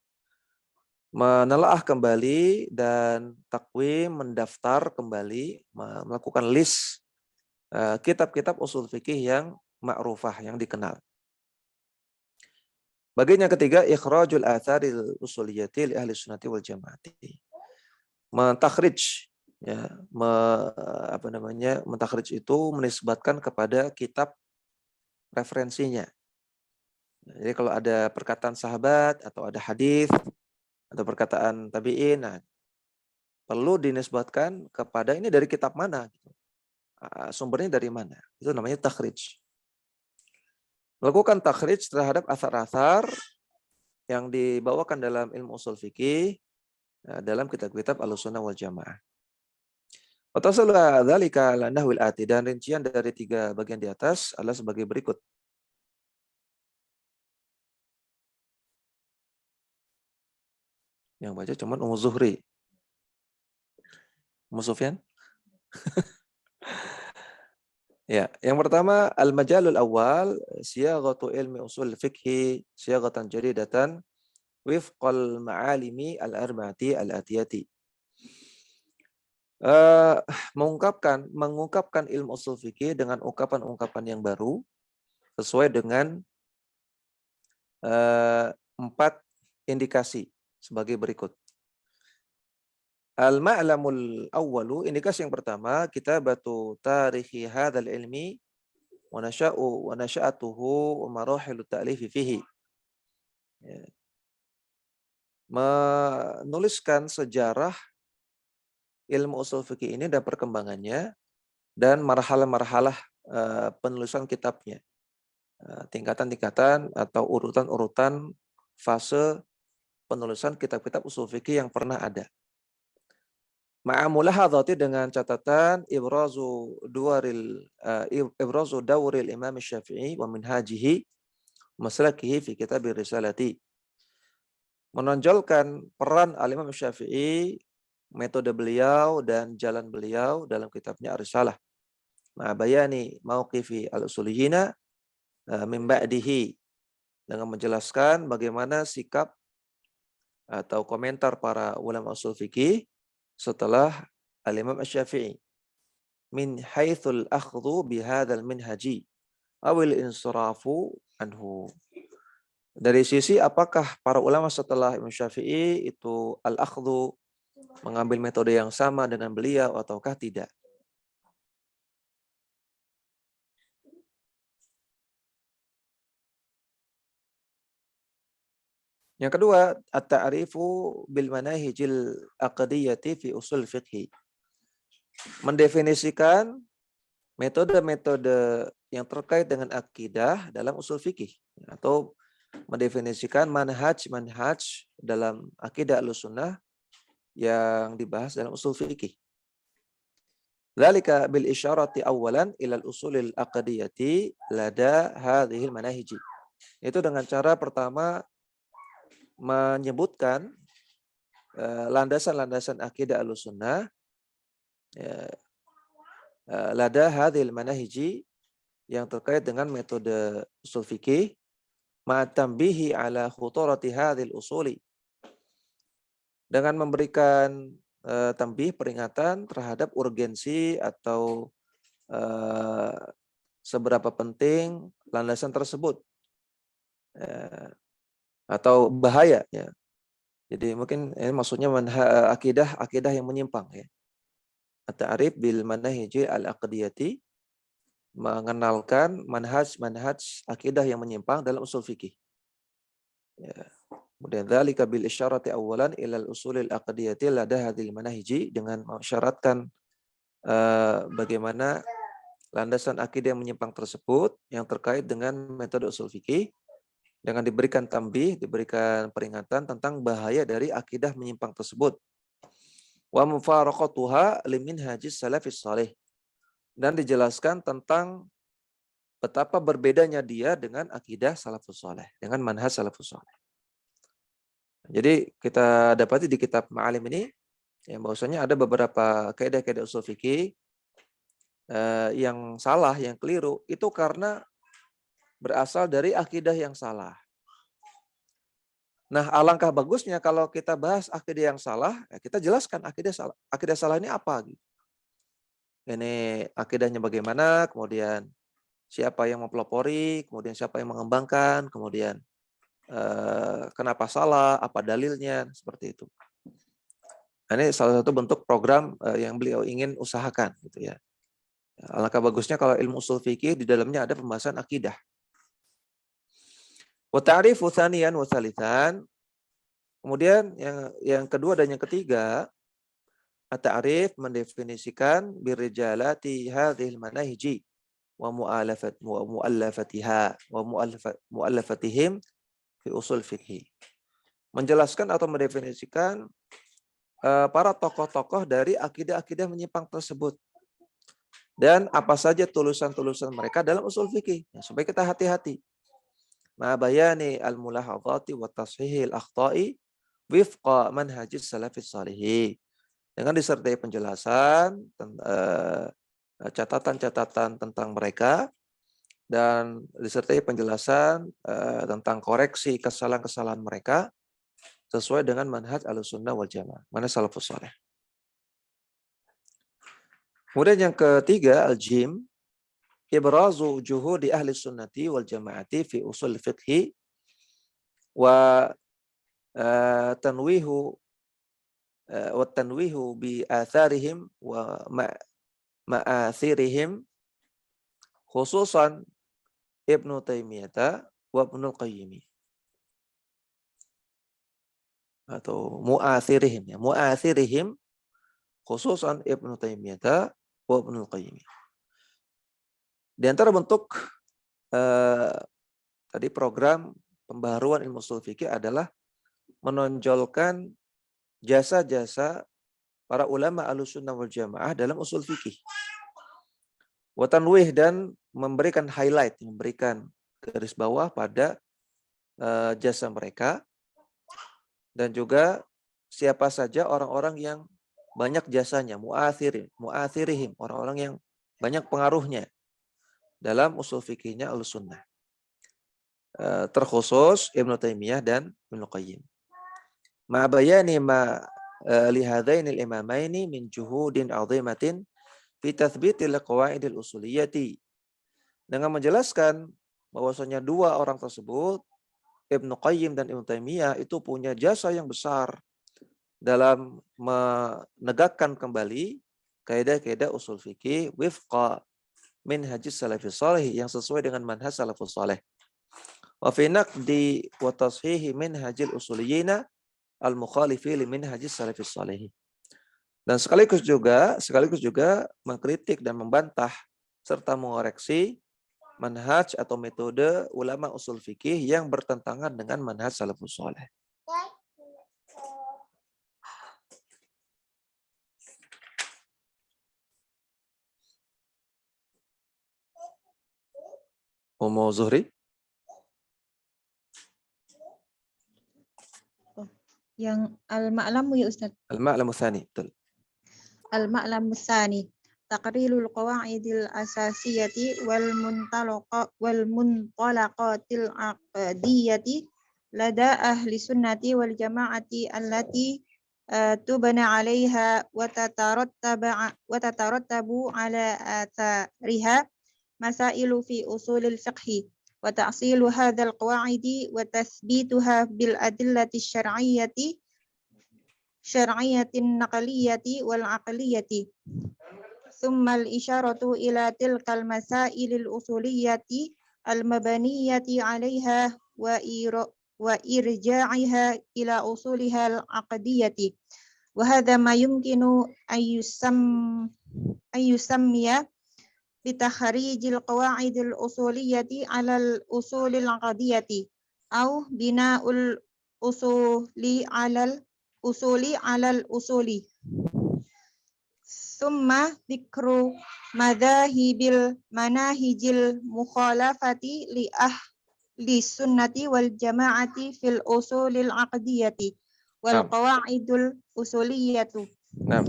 Menelaah kembali dan takwim, mendaftar kembali, melakukan list kitab-kitab usul fikih yang ma'rufah, yang dikenal. Bagian yang ketiga, ikhrajul atharil usuliyati li ahli sunnati wal jamaati. Mentakhrij ya, mentakhrij itu menisbatkan kepada kitab referensinya. Jadi kalau ada perkataan sahabat atau ada hadis atau perkataan tabi'in, nah, perlu dinisbatkan kepada ini dari kitab mana, gitu. Sumbernya dari mana. Itu namanya takhrij. Melakukan takhrij terhadap asar-asar yang dibawakan dalam ilmu usul fikih dalam kitab-kitab Ahlussunnah wal Jamaah. Watasalah dzalika ala nahwil ati, dan rincian dari tiga bagian di atas adalah sebagai berikut. Yang baca cuma Ummu Zuhri. Ummu Sufyan? Ya, yang pertama al-majalul awal siyaghatu ilmi usul fikhi siyaghatan jadidatan wifqal ma'alimi al-arba'ati al-atiyati. Mengungkapkan ilmu usul fikih dengan ungkapan-ungkapan yang baru sesuai dengan 4 indikasi sebagai berikut. Al-ma'lamul awwalu, indikasi yang pertama, kitabatu tarikhi hadzal ilmi wa nasha'atuhu wa marahilu ta'lifi fihi. Ya. Menuliskan sejarah ilmu usul fikih ini dan perkembangannya dan marhalah-marhalah penulisan kitabnya. Tingkatan-tingkatan atau urutan-urutan fase penulisan kitab-kitab usul fikih yang pernah ada. Ma'amulahadhati, dengan catatan ibrazu dawril Imam Syafi'i wa minhajihi maslakihi fi kitab risalati. Menonjolkan peran Al-Imam Syafi'i, metode beliau dan jalan beliau dalam kitabnya Ar-Risalah. Ma'bayani mauqifi al-usuliyina min ba'dihi, dengan menjelaskan bagaimana sikap atau komentar para ulama usul fikih setelah Al-Imam Asy-Syafi'i min haitsul akhdhu bihadzal minhaji awil insirafu anhu. Dari sisi apakah para ulama setelah Imam Syafi'i itu al-akhdhu mengambil metode yang sama dengan beliau ataukah tidak? Yang kedua, at-ta'rifu bil manahijil aqdiyyati fi usul fiqhi. Mendefinisikan metode-metode yang terkait dengan akidah dalam usul fikih atau mendefinisikan manhaj dalam akidah Ahlussunnah yang dibahas dalam usul fikih. Dzalika bil isyarati awalan ilal usulil aqdiyati lada hadhil manahiji. Itu dengan cara pertama menyebutkan landasan-landasan akidah Ahlussunnah ya, lada hadhil manahiji yang terkait dengan metode usul fikih ma'tambihi ala khuturati hadhil usuli, dengan memberikan tambih peringatan terhadap urgensi atau seberapa penting landasan tersebut atau bahaya ya. Jadi mungkin ini maksudnya akidah yang menyimpang ya. At-ta'rif bil manahiji al-aqdiyati, mengenalkan manhaj akidah yang menyimpang dalam usul fikih. Ya. Kemudian dzalika bil isyarati awalan ilal usulil aqdiyati lada hadhil manahiji, dengan mensyaratkan bagaimana landasan akidah yang menyimpang tersebut yang terkait dengan metode usul fikih, dengan diberikan tambih, diberikan peringatan tentang bahaya dari akidah menyimpang tersebut. Wa mufaraqatuha limin hajis salafis salih, dan dijelaskan tentang betapa berbedanya dia dengan akidah salafus saleh, dengan manhaj salafus saleh. Jadi kita dapati di kitab Ma'alim ini ya, bahwasanya ada beberapa kaidah-kaidah usul fikih yang salah, yang keliru, itu karena berasal dari akidah yang salah. Nah, alangkah bagusnya kalau kita bahas akidah yang salah, ya kita jelaskan akidah salah. Akidah salah ini apa? Gitu. Ini akidahnya bagaimana, kemudian siapa yang mempelopori, kemudian siapa yang mengembangkan, kemudian kenapa salah, apa dalilnya, seperti itu. Nah, ini salah satu bentuk program yang beliau ingin usahakan, gitu ya. Alangkah bagusnya kalau ilmu usul fikih di dalamnya ada pembahasan akidah. Wa ta'rifu tsaniyan wa tsalitsan. Kemudian yang kedua dan yang ketiga, at-ta'rif mendefinisikan birijalati hadhil manahiji wa mu'allafatiha wa mu'allafatihim fi usul fikih. Menjelaskan atau mendefinisikan para tokoh-tokoh dari akidah-akidah menyimpang tersebut dan apa saja tulisan-tulisan mereka dalam usul fikih, ya, supaya kita hati-hati. Ma bayani al-mulahadhati wa tashihil akhta'i wifqa manhajis salafis salihin, dengan disertai penjelasan catatan-catatan tentang mereka dan disertai penjelasan tentang koreksi kesalahan-kesalahan mereka sesuai dengan manhaj Ahlussunnah wal Jamaah, manhaj salafus saleh. Kemudian yang ketiga, al-jim, ibrazu juhudi ahli sunnati wal jamaati fi usul fiqhi wa tanwihu bi atharihim wa ma'athirihim, khususan Ibnu Taimiyah wa Ibnu Qayyim, atau mu'athirihim ya, mu'athirihim khususan Ibnu Taimiyah wa Ibnu Qayyim. Di antara bentuk tadi program pembaharuan ilmu ushul fikih adalah menonjolkan jasa-jasa para ulama Ahlussunnah wal Jamaah dalam usul fikih. Wa tanwih, dan memberikan highlight, memberikan garis bawah pada jasa mereka, dan juga siapa saja orang-orang yang banyak jasanya, mu'athirihim, orang-orang yang banyak pengaruhnya dalam usul fikihnya Ahlussunnah. Terkhusus Ibnu Taimiyah dan Ibnu Qayyim. Ma bayani ma lihadainil imamaini min juhudin 'azimatin fi tathbitil qawaidil usuliyati, dengan menjelaskan bahwasanya dua orang tersebut Ibnu Qayyim dan Ibnu Taimiyah itu punya jasa yang besar dalam menegakkan kembali kaidah-kaidah usul fikih wifqa minhajis salafus salih yang sesuai dengan manhaj salafus salih. Wa fi naqdi wa tashihi minhajil usuliyina al-mukhalifi li minhajis salafus salih. Dan sekaligus juga mengkritik dan membantah serta mengoreksi manhaj atau metode ulama usul fikih yang bertentangan dengan manhaj salafus salih. Umu Zuhri? Yang al-ma'lamu ya Ustaz. Al-ma'lamu tsani. Betul. Al-ma'lamu tsani. Taqrirul qawaidil asasiyati wal muntalaqatil aqdiyati lada ahli sunnati wal jama'ati allati tubna 'alaiha wa tatarattabu 'ala athariha masailu fi usulil fiqhi wa ta'silu hadzal qawaidi wa tathbituha bil adillati syar'iyyatin naqliyyati wal aqliyyati. Tsumma al-isyaratu ila tilkal masailil usuliyyati al-mabaniyati 'alaiha wa irja'iha ila usuliha al-aqdiyyati. Wa hadha ma yumkinu ayyusammiya bitakharijil qawaidil usuliyyati 'alal usulil aqdiyyati au bina'ul usuli 'alal usuli. Summa dzikru madzahibil manahijil mukhalafati li ahli sunnati wal jama'ati fil usulil aqdiyati wal Naam. qawaidul usuliyatu. Naam.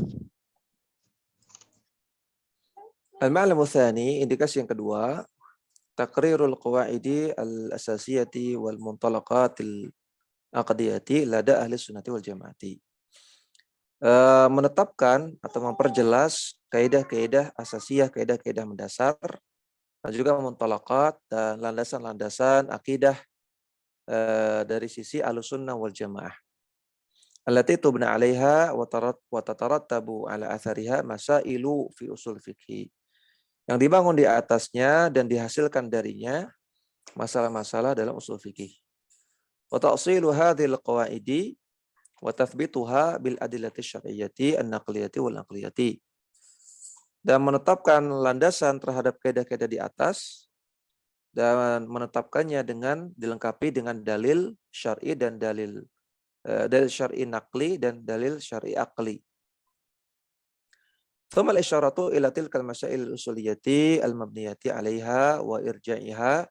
Al-ma'lamu tsani, indikasi yang kedua, taqrirul qawaidi al-asasiyati wal muntalaqatil aqdiyati lada ahli sunnati wal jamaati. Menetapkan atau memperjelas kaidah-kaidah asasiyah, kaidah-kaidah mendasar, dan juga muntalaqat dan landasan-landasan akidah dari sisi Ahlussunnah wal Jamaah. Allati tubna 'alaiha wa tatarattabu 'ala athariha masailu fi usul fikhi. Yang dibangun di atasnya dan dihasilkan darinya masalah-masalah dalam usul fikih. Wa ta'silu hadhil qawaidi wa tathbituha bil adillati syar'iyyati an-naqliyati wal aqliyati. Dan menetapkan landasan terhadap kaidah-kaidah di atas dan menetapkannya dengan dilengkapi dengan dalil syar'i dan dalil syar'i naqli dan dalil syar'i aqli. Tsumma al-isyaratu ila tilkal masail usuliyati al-mabniyati 'alaiha wa irja'iha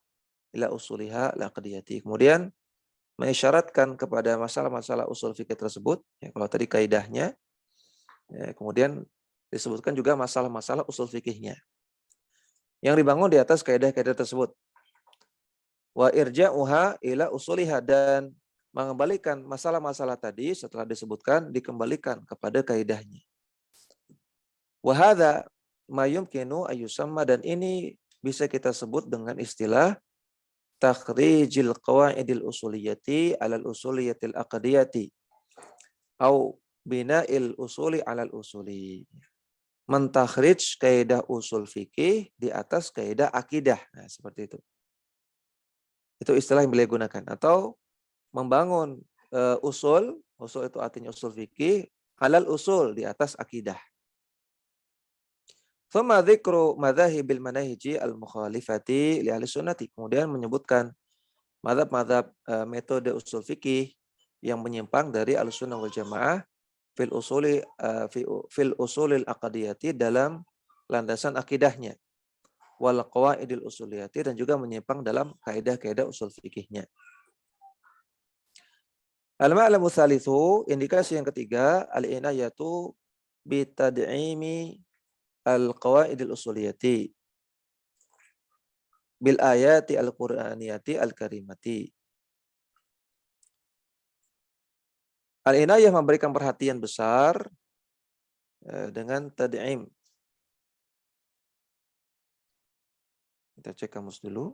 ila usuliha al-aqdiyati. Kemudian mengisyaratkan kepada masalah-masalah usul fikih tersebut, ya, kalau tadi kaidahnya, ya, kemudian disebutkan juga masalah-masalah usul fikihnya yang dibangun di atas kaidah-kaidah tersebut. Wa irja'uha ila usuliha, dan mengembalikan masalah-masalah tadi setelah disebutkan dikembalikan kepada kaidahnya. Wa hadza ma yumkinu ayyusamma, dan ini bisa kita sebut dengan istilah takhrijil qawaidil usuliyati alal usuliyatil aqdiyati au bina'il usuli alal usuli. Mentakhrij kaidah usul fikih di atas kaidah akidah. Nah, seperti itu. Itu istilah yang beliau gunakan. Atau membangun usul itu artinya usul fikih, alal usul di atas akidah. Tsumma dzikru madzahibil manahiji al-mukhalifati li ahli sunnati. Kemudian menyebutkan mazhab-mazhab metode usul fikih yang menyimpang dari Ahlussunnah wal Jamaah fil usulil aqdiyati, dalam landasan akidahnya, wal qawaidil usuliyati, dan juga menyimpang dalam kaidah-kaidah usul fikihnya. Al-ma'lamu tsalitsu, indikasi yang ketiga, al-inayatu bi tad'imi al-qawaidil usuliyati bil ayati al-qur'aniyati al-karimati. Al-inayah memberikan perhatian besar dengan tad'im. Kita cek kamus dulu.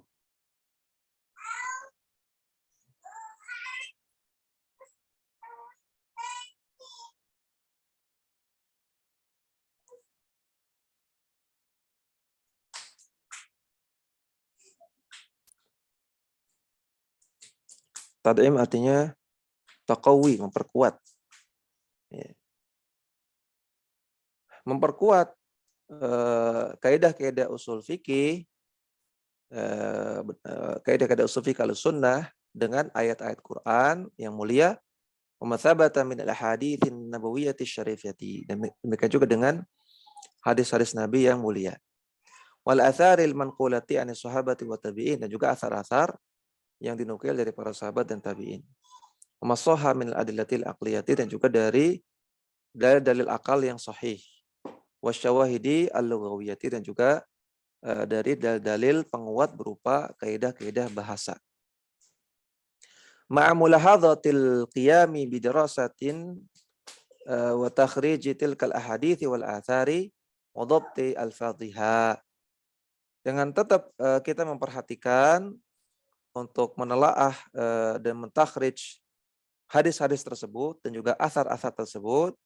Tad'im artinya taqawi, memperkuat. Ya. Memperkuat kaidah-kaidah usul fikih, kaidah-kaidah usul fikih al-sunnah dengan ayat-ayat Quran yang mulia, wa mathabata min al-ahaditsin nabawiyyati syarifati. Dan demikian juga dengan hadis-hadis Nabi yang mulia. Wal atharil manqulati anis sahabati wa tabi'in, dan juga asar-asar yang dinukil dari para sahabat dan tabi'in. Wa masahha min al-adillatil aqliyati, dan juga dari dalil-dalil akal yang sahih. Wasyawahidi al-lughawiyati, dan juga dari dalil-dalil penguat berupa kaidah-kaidah bahasa. Ma'a mulahadhatil qiyami bidirasatin wa takhriji tilkal ahadithi wal athari wa dhabti al-fadhiha. Dengan tetap kita memperhatikan untuk menelaah dan mentakhrij hadis-hadis tersebut dan juga asar-asar tersebut,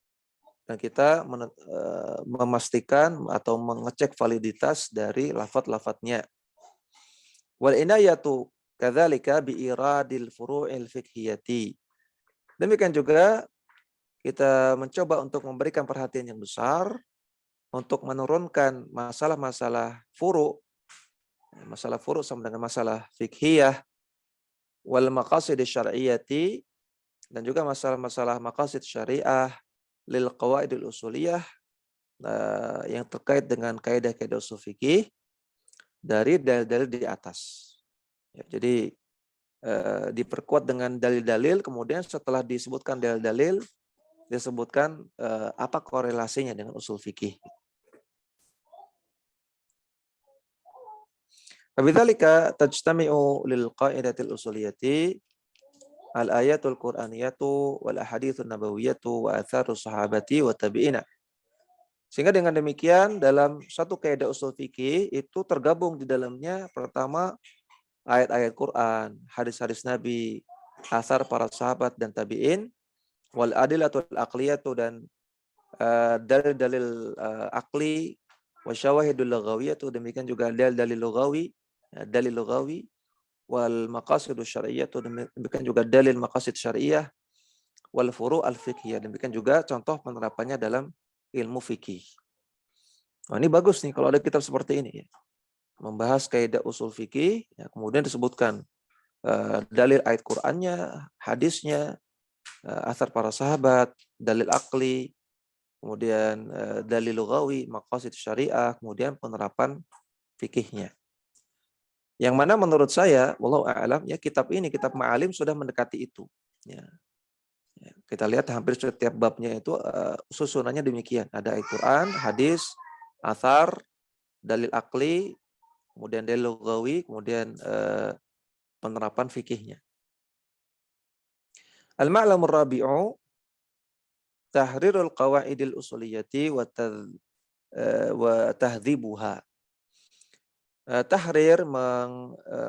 dan kita memastikan atau mengecek validitas dari lafaz-lafaznya. Wal inayatu kadzalika bi iradil furu'il fiqhiyati. Demikian juga kita mencoba untuk memberikan perhatian yang besar untuk menurunkan masalah-masalah furu'. Masalah furu' sama dengan masalah fiqhiyah, wal maqasid syar'iyyati, dan juga masalah-masalah maqasid syariah, lil qawaidil usuliyah, yang terkait dengan kaidah-kaidah usul fikih dari dalil-dalil di atas. Ya, jadi diperkuat dengan dalil-dalil, kemudian setelah disebutkan dalil-dalil, disebutkan apa korelasinya dengan usul fikih. Wabidzalika tajtami'u lil qaidatil usuliyati al-ayatul qur'aniyatu wal ahaditsun nabawiyatu wa atharus sahabati wa tabi'ina. Sehingga dengan demikian dalam satu kaidah usul fikih itu tergabung di dalamnya pertama ayat-ayat Quran, hadis-hadis Nabi, asar para sahabat dan tabi'in, wal adillatul aqliyatu, dan dalil-dalil akli, wa syawahidul lughawiyatu, demikian juga dalil-dalil lughawi, dalil lughawi, wal maqasidus syar'iyyatu, demikian juga dalil maqasid syariah, wal furu' al fiqhiyah, demikian juga contoh penerapannya dalam ilmu fikih. Nah, ini bagus nih kalau ada kitab seperti ini ya. Membahas kaidah usul fikih, ya, kemudian disebutkan dalil ayat Qur'annya, hadisnya, asar para sahabat, dalil akli, kemudian dalil lughawi, maqasid syariah, kemudian penerapan fikihnya. Yang mana menurut saya, wallahu a'lam, ya kitab ini, kitab Ma'alim sudah mendekati itu. Ya. Ya, kita lihat hampir setiap babnya itu susunannya demikian. Ada ayat Quran, hadis, athar, dalil akli, kemudian dalil lughawi, kemudian penerapan fikihnya. Al-ma'lamur rabi'u tahrirul qawaidil usuliyati wa tahdhibuha. Tahrir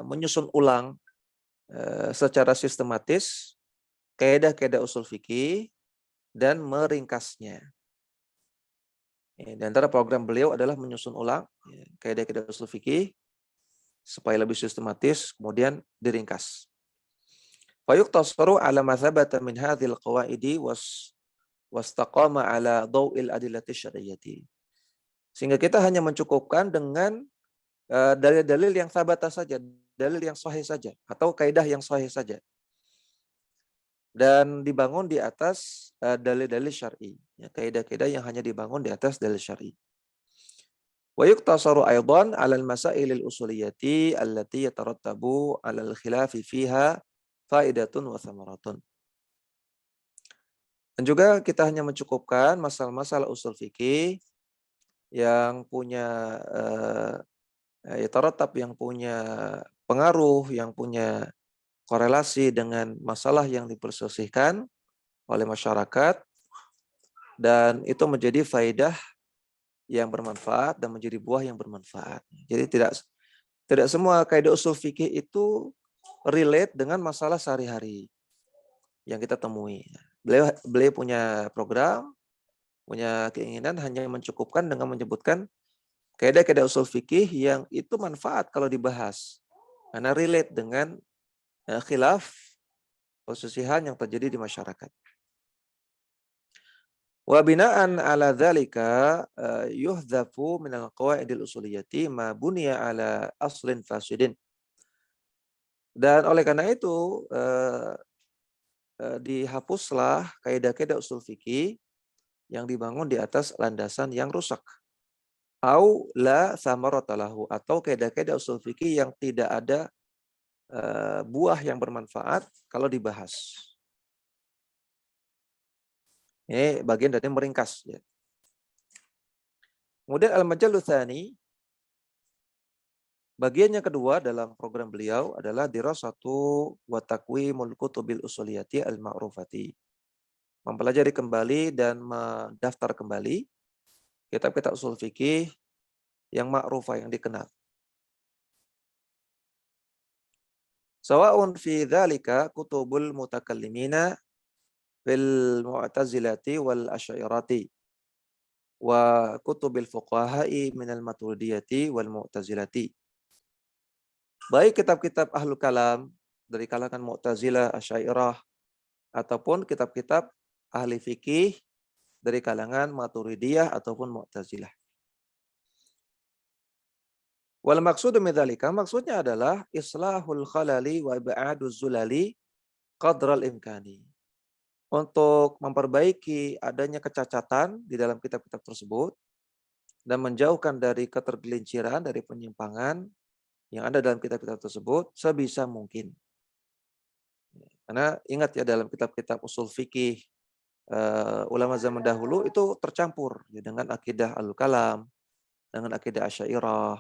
menyusun ulang secara sistematis kaidah-kaidah usul fikih dan meringkasnya. Di antara program beliau adalah menyusun ulang kaidah-kaidah usul fikih supaya lebih sistematis, kemudian diringkas. Fa yuqtasaru ala ma thabata min hadhil qawaidi wastaqama ala dhaw'il adillati syar'iyyati. Sehingga kita hanya mencukupkan dengan dalil-dalil yang sabata saja, dalil yang sahih saja, atau kaidah yang sahih saja. Dan dibangun di atas dalil-dalil syar'i. Ya, kaidah-kaidah yang hanya dibangun di atas dalil syar'i. Wa yuqtasaru aidan 'ala al-masailil usuliyati allati yatarattabu 'ala al-khilafi fiha faidatun wa thamaratun. Dan juga kita hanya mencukupkan masalah-masalah usul fikih yang punya yatarattab, yang punya pengaruh, yang punya korelasi dengan masalah yang diperselisihkan oleh masyarakat, dan itu menjadi faidah yang bermanfaat dan menjadi buah yang bermanfaat. Jadi tidak semua kaidah usul fikih itu relate dengan masalah sehari-hari yang kita temui. Beliau punya program, punya keinginan hanya mencukupkan dengan menyebutkan kaidah-kaidah usul fikih yang itu manfaat kalau dibahas, karena relate dengan khilaf perselisihan yang terjadi di masyarakat. Wa bina'an ala dzalika yuhdhafu minal qawaidil usuliyati ma buniya ala aslin fasidin. Dan oleh karena itu dihapuslah kaidah-kaidah usul fikih yang dibangun di atas landasan yang rusak. Au la samarata lahu, atau kaidah-kaidah usul fikih yang tidak ada buah yang bermanfaat kalau dibahas. Ini bagian dari meringkas. Ya. Kemudian al-majallu tsani, bagian yang kedua dalam program beliau adalah dirasatu wa taqwimul kutubil usuliyati al-ma'rufati. Mempelajari kembali dan mendaftar kembali kitab-kitab usul fikih yang ma'rufah, yang dikenal. Sawa'un fi dzalika kutubul mutakallimina fil mu'tazilati wal asy'ariyati wa kutubil fuqaha'i minal maturidiyati wal mu'tazilati. Baik kitab-kitab ahlul kalam dari kalangan Mu'tazilah, Asy'ariyah, ataupun kitab-kitab ahli fikih dari kalangan Maturidiyah ataupun Mu'tazilah. Wal maqsudu min dzalika, maksudnya adalah islahul khalali wa ib'aduz zulali qadral imkani. Untuk memperbaiki adanya kecacatan di dalam kitab-kitab tersebut dan menjauhkan dari ketergelinciran, dari penyimpangan yang ada dalam kitab-kitab tersebut sebisa mungkin. Karena ingat ya, dalam kitab-kitab usul fikih ulama zaman dahulu itu tercampur ya, dengan akidah al-kalam, dengan akidah asy'ariyah,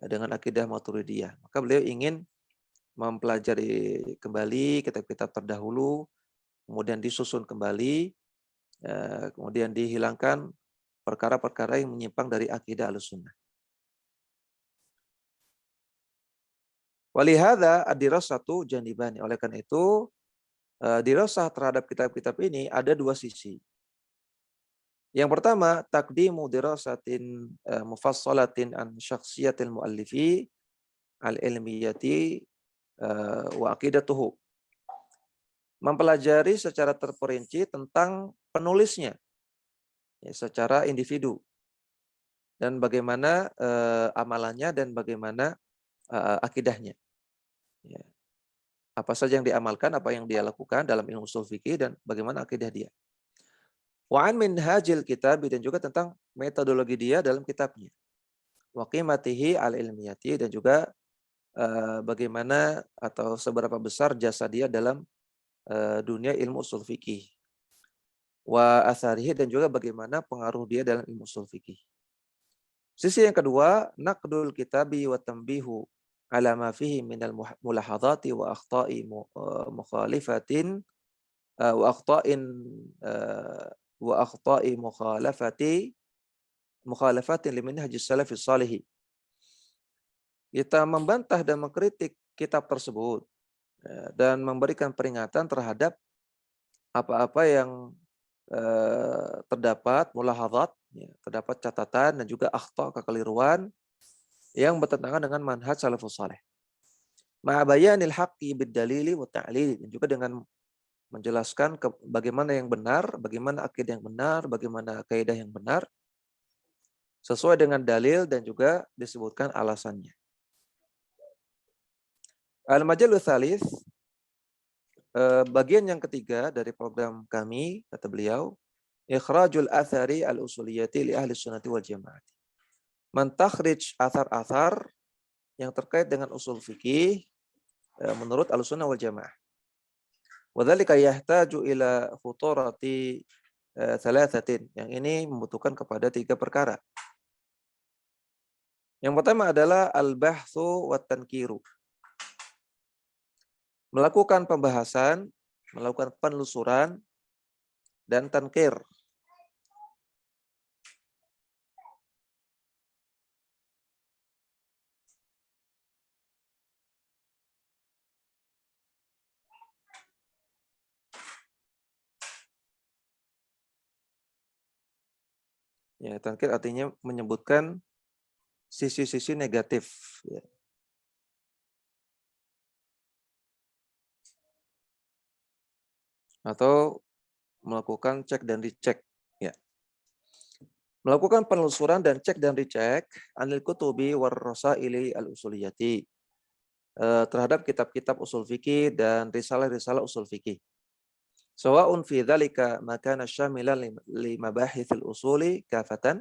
dengan akidah maturidiyah. Maka beliau ingin mempelajari kembali kitab-kitab terdahulu, kemudian disusun kembali, kemudian dihilangkan perkara-perkara yang menyimpang dari akidah Ahlussunnah. Walihada ad-dirasatu janibani. Oleh karena itu, dirasah terhadap kitab-kitab ini ada dua sisi. Yang pertama, taqdimu dirasatin mufassalatin an syakhsiyatil muallifi al-ilmiyati wa aqidatuhu. Mempelajari secara terperinci tentang penulisnya ya, secara individu, dan bagaimana amalannya dan bagaimana akidahnya. Ya. Apa saja yang diamalkan, apa yang dia lakukan dalam ilmu ushul fikih, dan bagaimana akidah dia. Wa an minhajil kitab, dan juga tentang metodologi dia dalam kitabnya. Wa qimatihi al-ilmiyati, dan juga bagaimana atau seberapa besar jasa dia dalam dunia ilmu ushul fikih. Wa atharihi, dan juga bagaimana pengaruh dia dalam ilmu ushul fikih. Sisi yang kedua, naqdul kitabi wa tanbihu ala ma fihi minal mulahadati wa akhta'i mukhalifatin wa akhta'in wa akhta'i mukhalafatin li minhajis salafis salihi. Kita membantah dan mengkritik kitab tersebut dan memberikan peringatan terhadap apa-apa yang terdapat mulahadzat, ya, terdapat catatan dan juga akhta, kekeliruan yang bertentangan dengan manhaj salafus saleh. Ma'a bayanil haqqi bid-dalili wa ta'lili, dan juga dengan menjelaskan bagaimana yang benar, bagaimana akidah yang benar, bagaimana kaidah yang benar sesuai dengan dalil dan juga disebutkan alasannya. Al-majalu tsalits, bagian yang ketiga dari program kami, kata beliau, ikhrajul athari al-usuliyati li ahli sunnati wal jamaah. Mentakhrij athar-athar yang terkait dengan usul fikih menurut al-sunnah wal jamaah. Wadzalika yahtaju ila futurati thalathatin. Yang ini membutuhkan kepada 3 perkara. Yang pertama adalah al-bahthu wat tankiru. Melakukan pembahasan, melakukan penelusuran, dan tankir. Ya, tankir artinya menyebutkan sisi-sisi negatif. Ya. atau melakukan cek dan dicek. Ya. Melakukan penelusuran dan cek dan dicek anil kutubi war rasaili al-usuliyati, terhadap kitab-kitab usul fikih dan risalah-risalah usul fikih. Sawa'un fi dzalika ma kana syamilan li mabahithil usuli kafatan,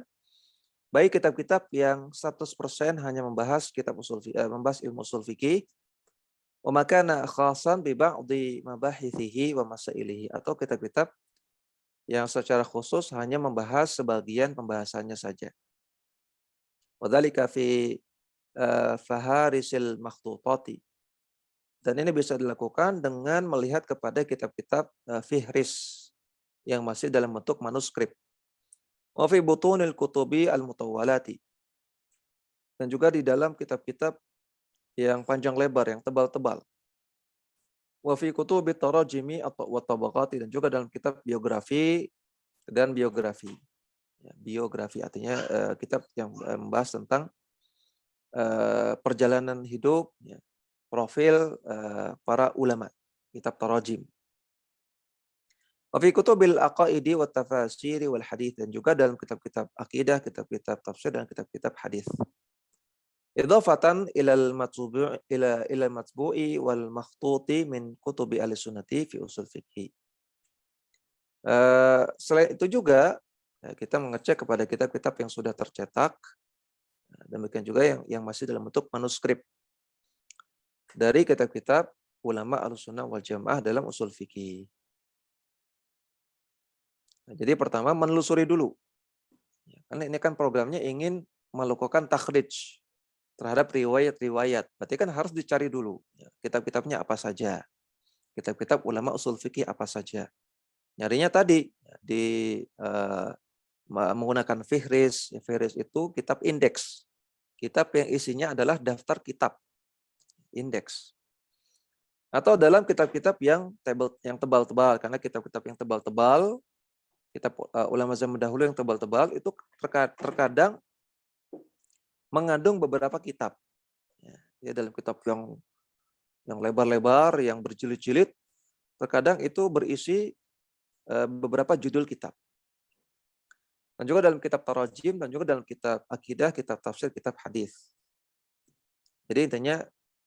baik kitab-kitab yang 100% hanya membahas membahas ilmu usul fikih, wa ma kana khasan bi ba'dhi mabahithihi wa masailihi, atau kitab-kitab yang secara khusus hanya membahas sebagian pembahasannya saja. Wa dzalika fi faharisil makhtutati. Dan ini bisa dilakukan dengan melihat kepada kitab-kitab fihris yang masih dalam bentuk manuskrip. Wa fi butunil kutubi al-mutawwalati. Dan juga di dalam kitab-kitab yang panjang lebar, yang tebal-tebal. Wa fi kutubi tarajimi atau wa tabaqati, dan juga dalam kitab biografi dan biografi. Ya, biografi artinya kitab yang membahas tentang perjalanan hidup, ya, profil para ulama, kitab tarajim. Wa fi kutubil aqaidi wat tafasiri wal hadits, dan juga dalam kitab-kitab akidah, kitab-kitab tafsir dan kitab-kitab hadis. Idhafatan ilal matbu'i ila matbu'i wal makhtuti min kutubi ahli sunnati fi usul fikih. Selain itu juga kita mengecek kepada kitab-kitab yang sudah tercetak, demikian juga yang masih dalam bentuk manuskrip dari kitab-kitab ulama Ahlussunnah wal Jamaah dalam usul fikih. Nah, jadi pertama menelusuri dulu. Ya, karena ini kan programnya ingin melakukan takhrij terhadap riwayat-riwayat. Berarti kan harus dicari dulu, ya, kitab-kitabnya apa saja. Kitab-kitab ulama usul fikih apa saja. Nyarinya tadi ya, di menggunakan fihris. Ya, fihris itu kitab indeks. Kitab yang isinya adalah daftar kitab indeks. Atau dalam kitab-kitab yang tebal-tebal, karena kitab-kitab yang tebal-tebal, kitab ulama zaman dahulu yang tebal-tebal itu terkadang mengandung beberapa kitab. Ya, dalam kitab yang lebar-lebar, yang berjilid-jilid, terkadang itu berisi beberapa judul kitab. Dan juga dalam kitab tarajim, dan juga dalam kitab akidah, kitab tafsir, kitab hadis. Jadi intinya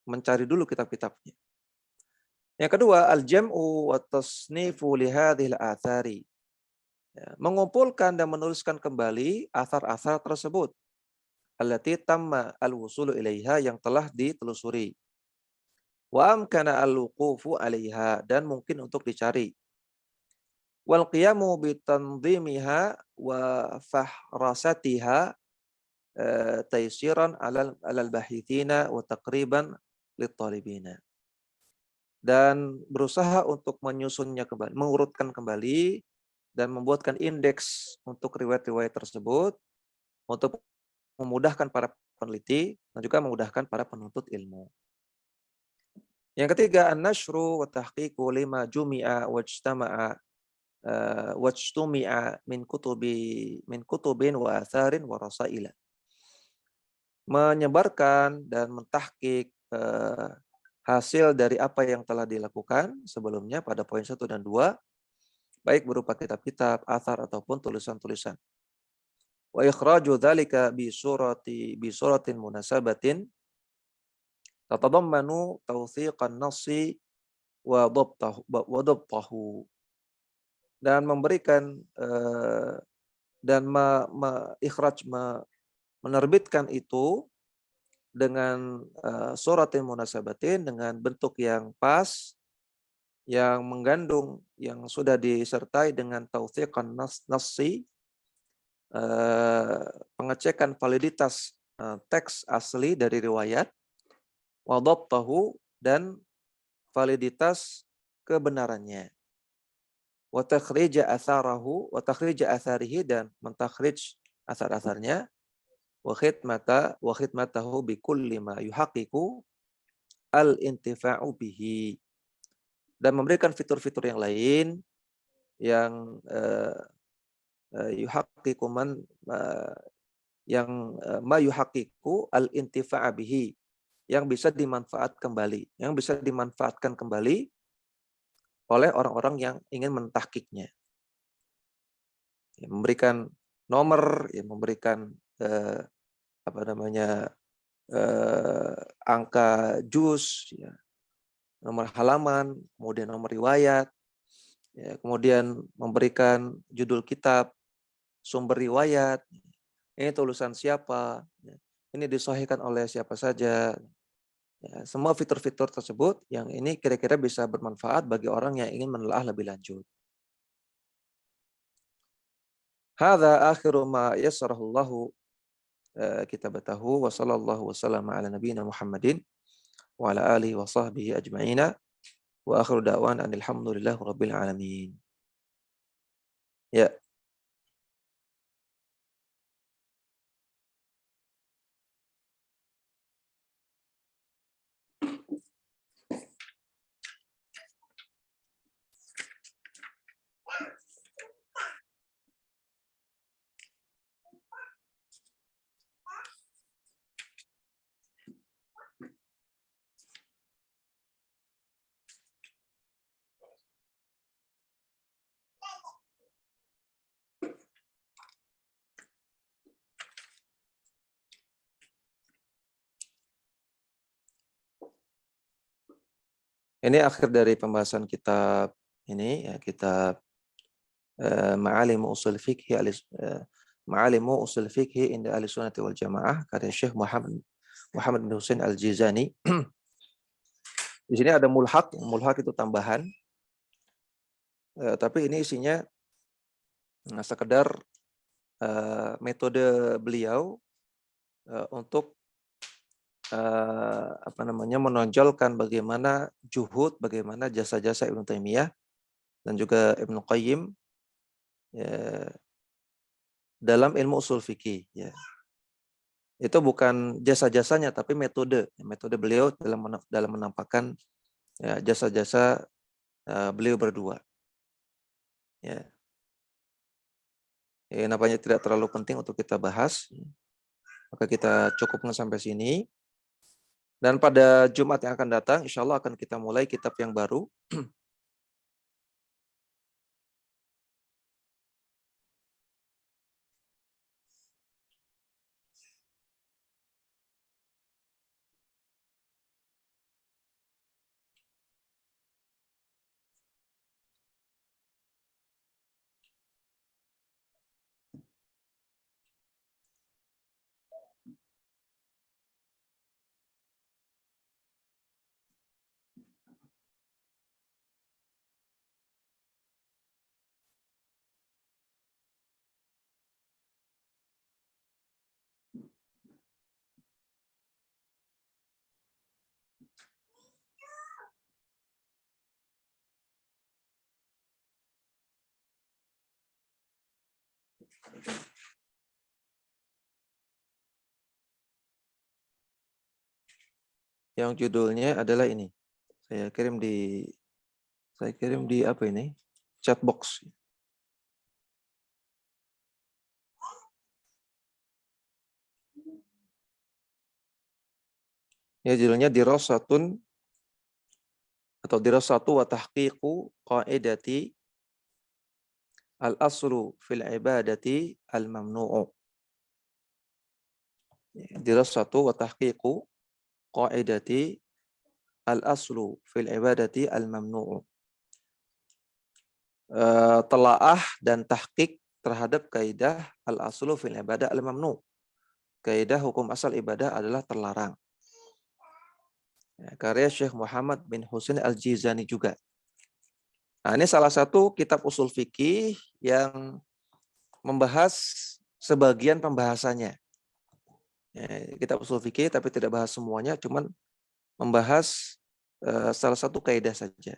mencari dulu kitab-kitabnya. Yang kedua, al-jam'u wa tasnifu li hadhil athari. Ya, mengumpulkan dan menuliskan kembali athar-athar tersebut. Allati tamma al-wusulu ilaiha, yang telah ditelusuri. Wa amkana al-wuqufu alaiha, dan mungkin untuk dicari. Wal qiyamu bitanzimiha wa fahrasatiha taysiran alal bahithina wa taqriban lit-talibina. Dan berusaha untuk menyusunnya kembali, mengurutkan kembali dan membuatkan indeks untuk riwayat-riwayat tersebut untuk memudahkan para peneliti dan juga memudahkan para penuntut ilmu. Yang ketiga, an-nashru wa tahqiqu lima jumi'a wajtama'a wajtumi'a min kutubin wa atharin wa rasaila. Menyebarkan dan mentahqiq hasil dari apa yang telah dilakukan sebelumnya pada poin 1 dan 2, baik berupa kitab-kitab, athar ataupun tulisan-tulisan. Wa ikhraju dzalika bi suratin munasabatin tatadammanu tawthiqan nassi wa dhabtahu, dan memberikan dan menerbitkan itu dengan suratin munasabatin, dengan bentuk yang pas, yang mengandung, yang sudah disertai dengan tawthiqan nassi, pengecekan validitas teks asli dari riwayat, wa dhabtahu, dan validitas kebenarannya, wa takhrij atharihi, dan mentakhrij asar-asarnya, wa khidmatahu bi kulli ma yuhaqqiqu al-intifa'u bihi, dan memberikan fitur-fitur yang lain yang yuhaqqiqu ma yuhaqqiqu al-intifa'a bihi, yang bisa dimanfaatkan kembali oleh orang-orang yang ingin mentahkiknya. Ya, memberikan nomor, ya, memberikan apa namanya angka juz, ya, nomor halaman, kemudian nomor riwayat, ya, kemudian memberikan judul kitab, sumber riwayat, ini tulisan siapa, ya, ini disahihkan oleh siapa saja. Ya, semua fitur-fitur tersebut yang ini kira-kira bisa bermanfaat bagi orang yang ingin menelaah lebih lanjut. Hadza akhiru ma yassarahullahu kitabatahu wa sallallahu wasallam ala nabiyyina Muhammadin wa ala alihi wa sahbihi ajma'ina wa akhiru da'wan anil hamdulillahi rabbil alamin. Ya, ini akhir dari pembahasan kitab ini, ya, kitab Ma'alimu Ushul Fiqhi Ma'alimu Ushul Fiqhi inda Ahli Sunnati wal Jamaah karya Syekh Muhammad bin Husain Al-Jizani. Di sini ada mulhaq, mulhaq itu tambahan. Tapi ini isinya sekedar metode beliau untuk apa namanya menonjolkan bagaimana juhud, bagaimana jasa-jasa Ibnu Taimiyah dan juga Ibnu Qayyim ya, dalam ilmu usul fikih. Ya. Itu bukan jasa-jasanya, tapi metode beliau dalam menampakkan ya, jasa-jasa beliau berdua. Ya. Nampaknya tidak terlalu penting untuk kita bahas, maka kita cukupkan sampai sini. Dan pada Jumat yang akan datang, insya Allah akan kita mulai kitab yang baru. Yang judulnya adalah ini. Saya kirim di apa ini? Chat box. Ya, judulnya dirasatun atau dirasatu wa tahqiqu qaidati al-aslu fil ibadati al-mamnu'u. Dirasatu wa tahqiqu qaidati al-aslu fil ibadati al-mamnu'u. Telaah dan tahqiq terhadap kaidah al-aslu fil ibadah al-mamnu'. Kaidah hukum asal ibadah adalah terlarang. Ya, karya Syekh Muhammad bin Husain Al-Jizani juga. Nah, ini salah satu kitab usul fikih yang membahas sebagian pembahasannya. Ya, kitab usul fikih tapi tidak bahas semuanya, cuman membahas salah satu kaidah saja.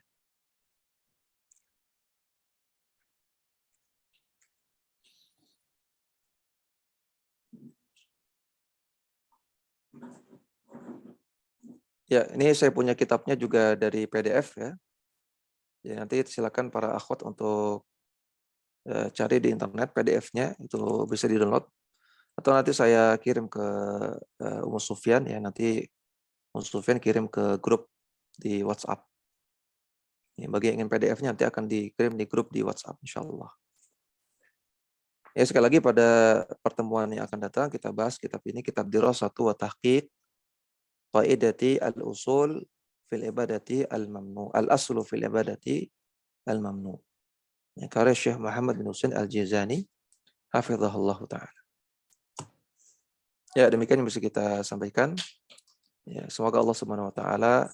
Ya, ini saya punya kitabnya juga dari PDF ya. Jadi nanti silakan para akhwat untuk cari di internet PDF-nya, itu bisa di-download. Atau nanti saya kirim ke Umu Sufyan ya, nanti Umu Sufyan kirim ke grup di WhatsApp. Ya, bagi yang ingin PDF-nya nanti akan dikirim di grup di WhatsApp insyaallah. Ya, sekali lagi pada pertemuan yang akan datang kita bahas kitab ini, kitab Dirasatu wa Tahqiq Qaidati al-Usul fil Ibadati al-Mamnu. Al-Aslu fil Ibadati al-Mamnu. Ya, karya Syekh Muhammad bin Husain Al-Jizani hafizahullah taala. Ya, demikian yang bisa kita sampaikan. Ya, semoga Allah Subhanahu wa taala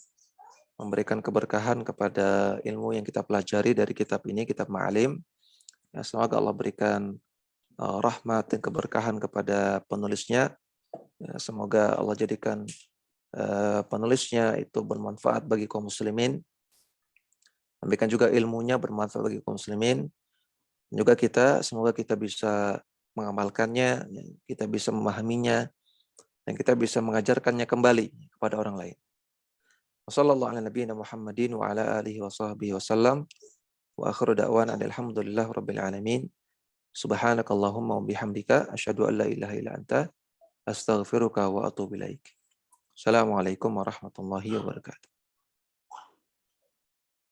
memberikan keberkahan kepada ilmu yang kita pelajari dari kitab ini, kitab Ma'alim. Ya, semoga Allah berikan rahmat dan keberkahan kepada penulisnya. Ya, semoga Allah jadikan penulisnya itu bermanfaat bagi kaum muslimin. Memberikan juga ilmunya bermanfaat bagi kaum muslimin. Juga kita, semoga kita bisa mengamalkannya, ya, kita bisa memahaminya, dan kita bisa mengajarkannya kembali kepada orang lain. Wassallallahu ala nabiyina Muhammadin wa ala alihi wa sahbihi wasallam. Wa akhiru da'wana alhamdulillah rabbil alamin. Subhanakallahumma wa bihamdika asyhadu an la ilaha illa anta astaghfiruka wa atubu ilaik. Assalamualaikum warahmatullahi wabarakatuh.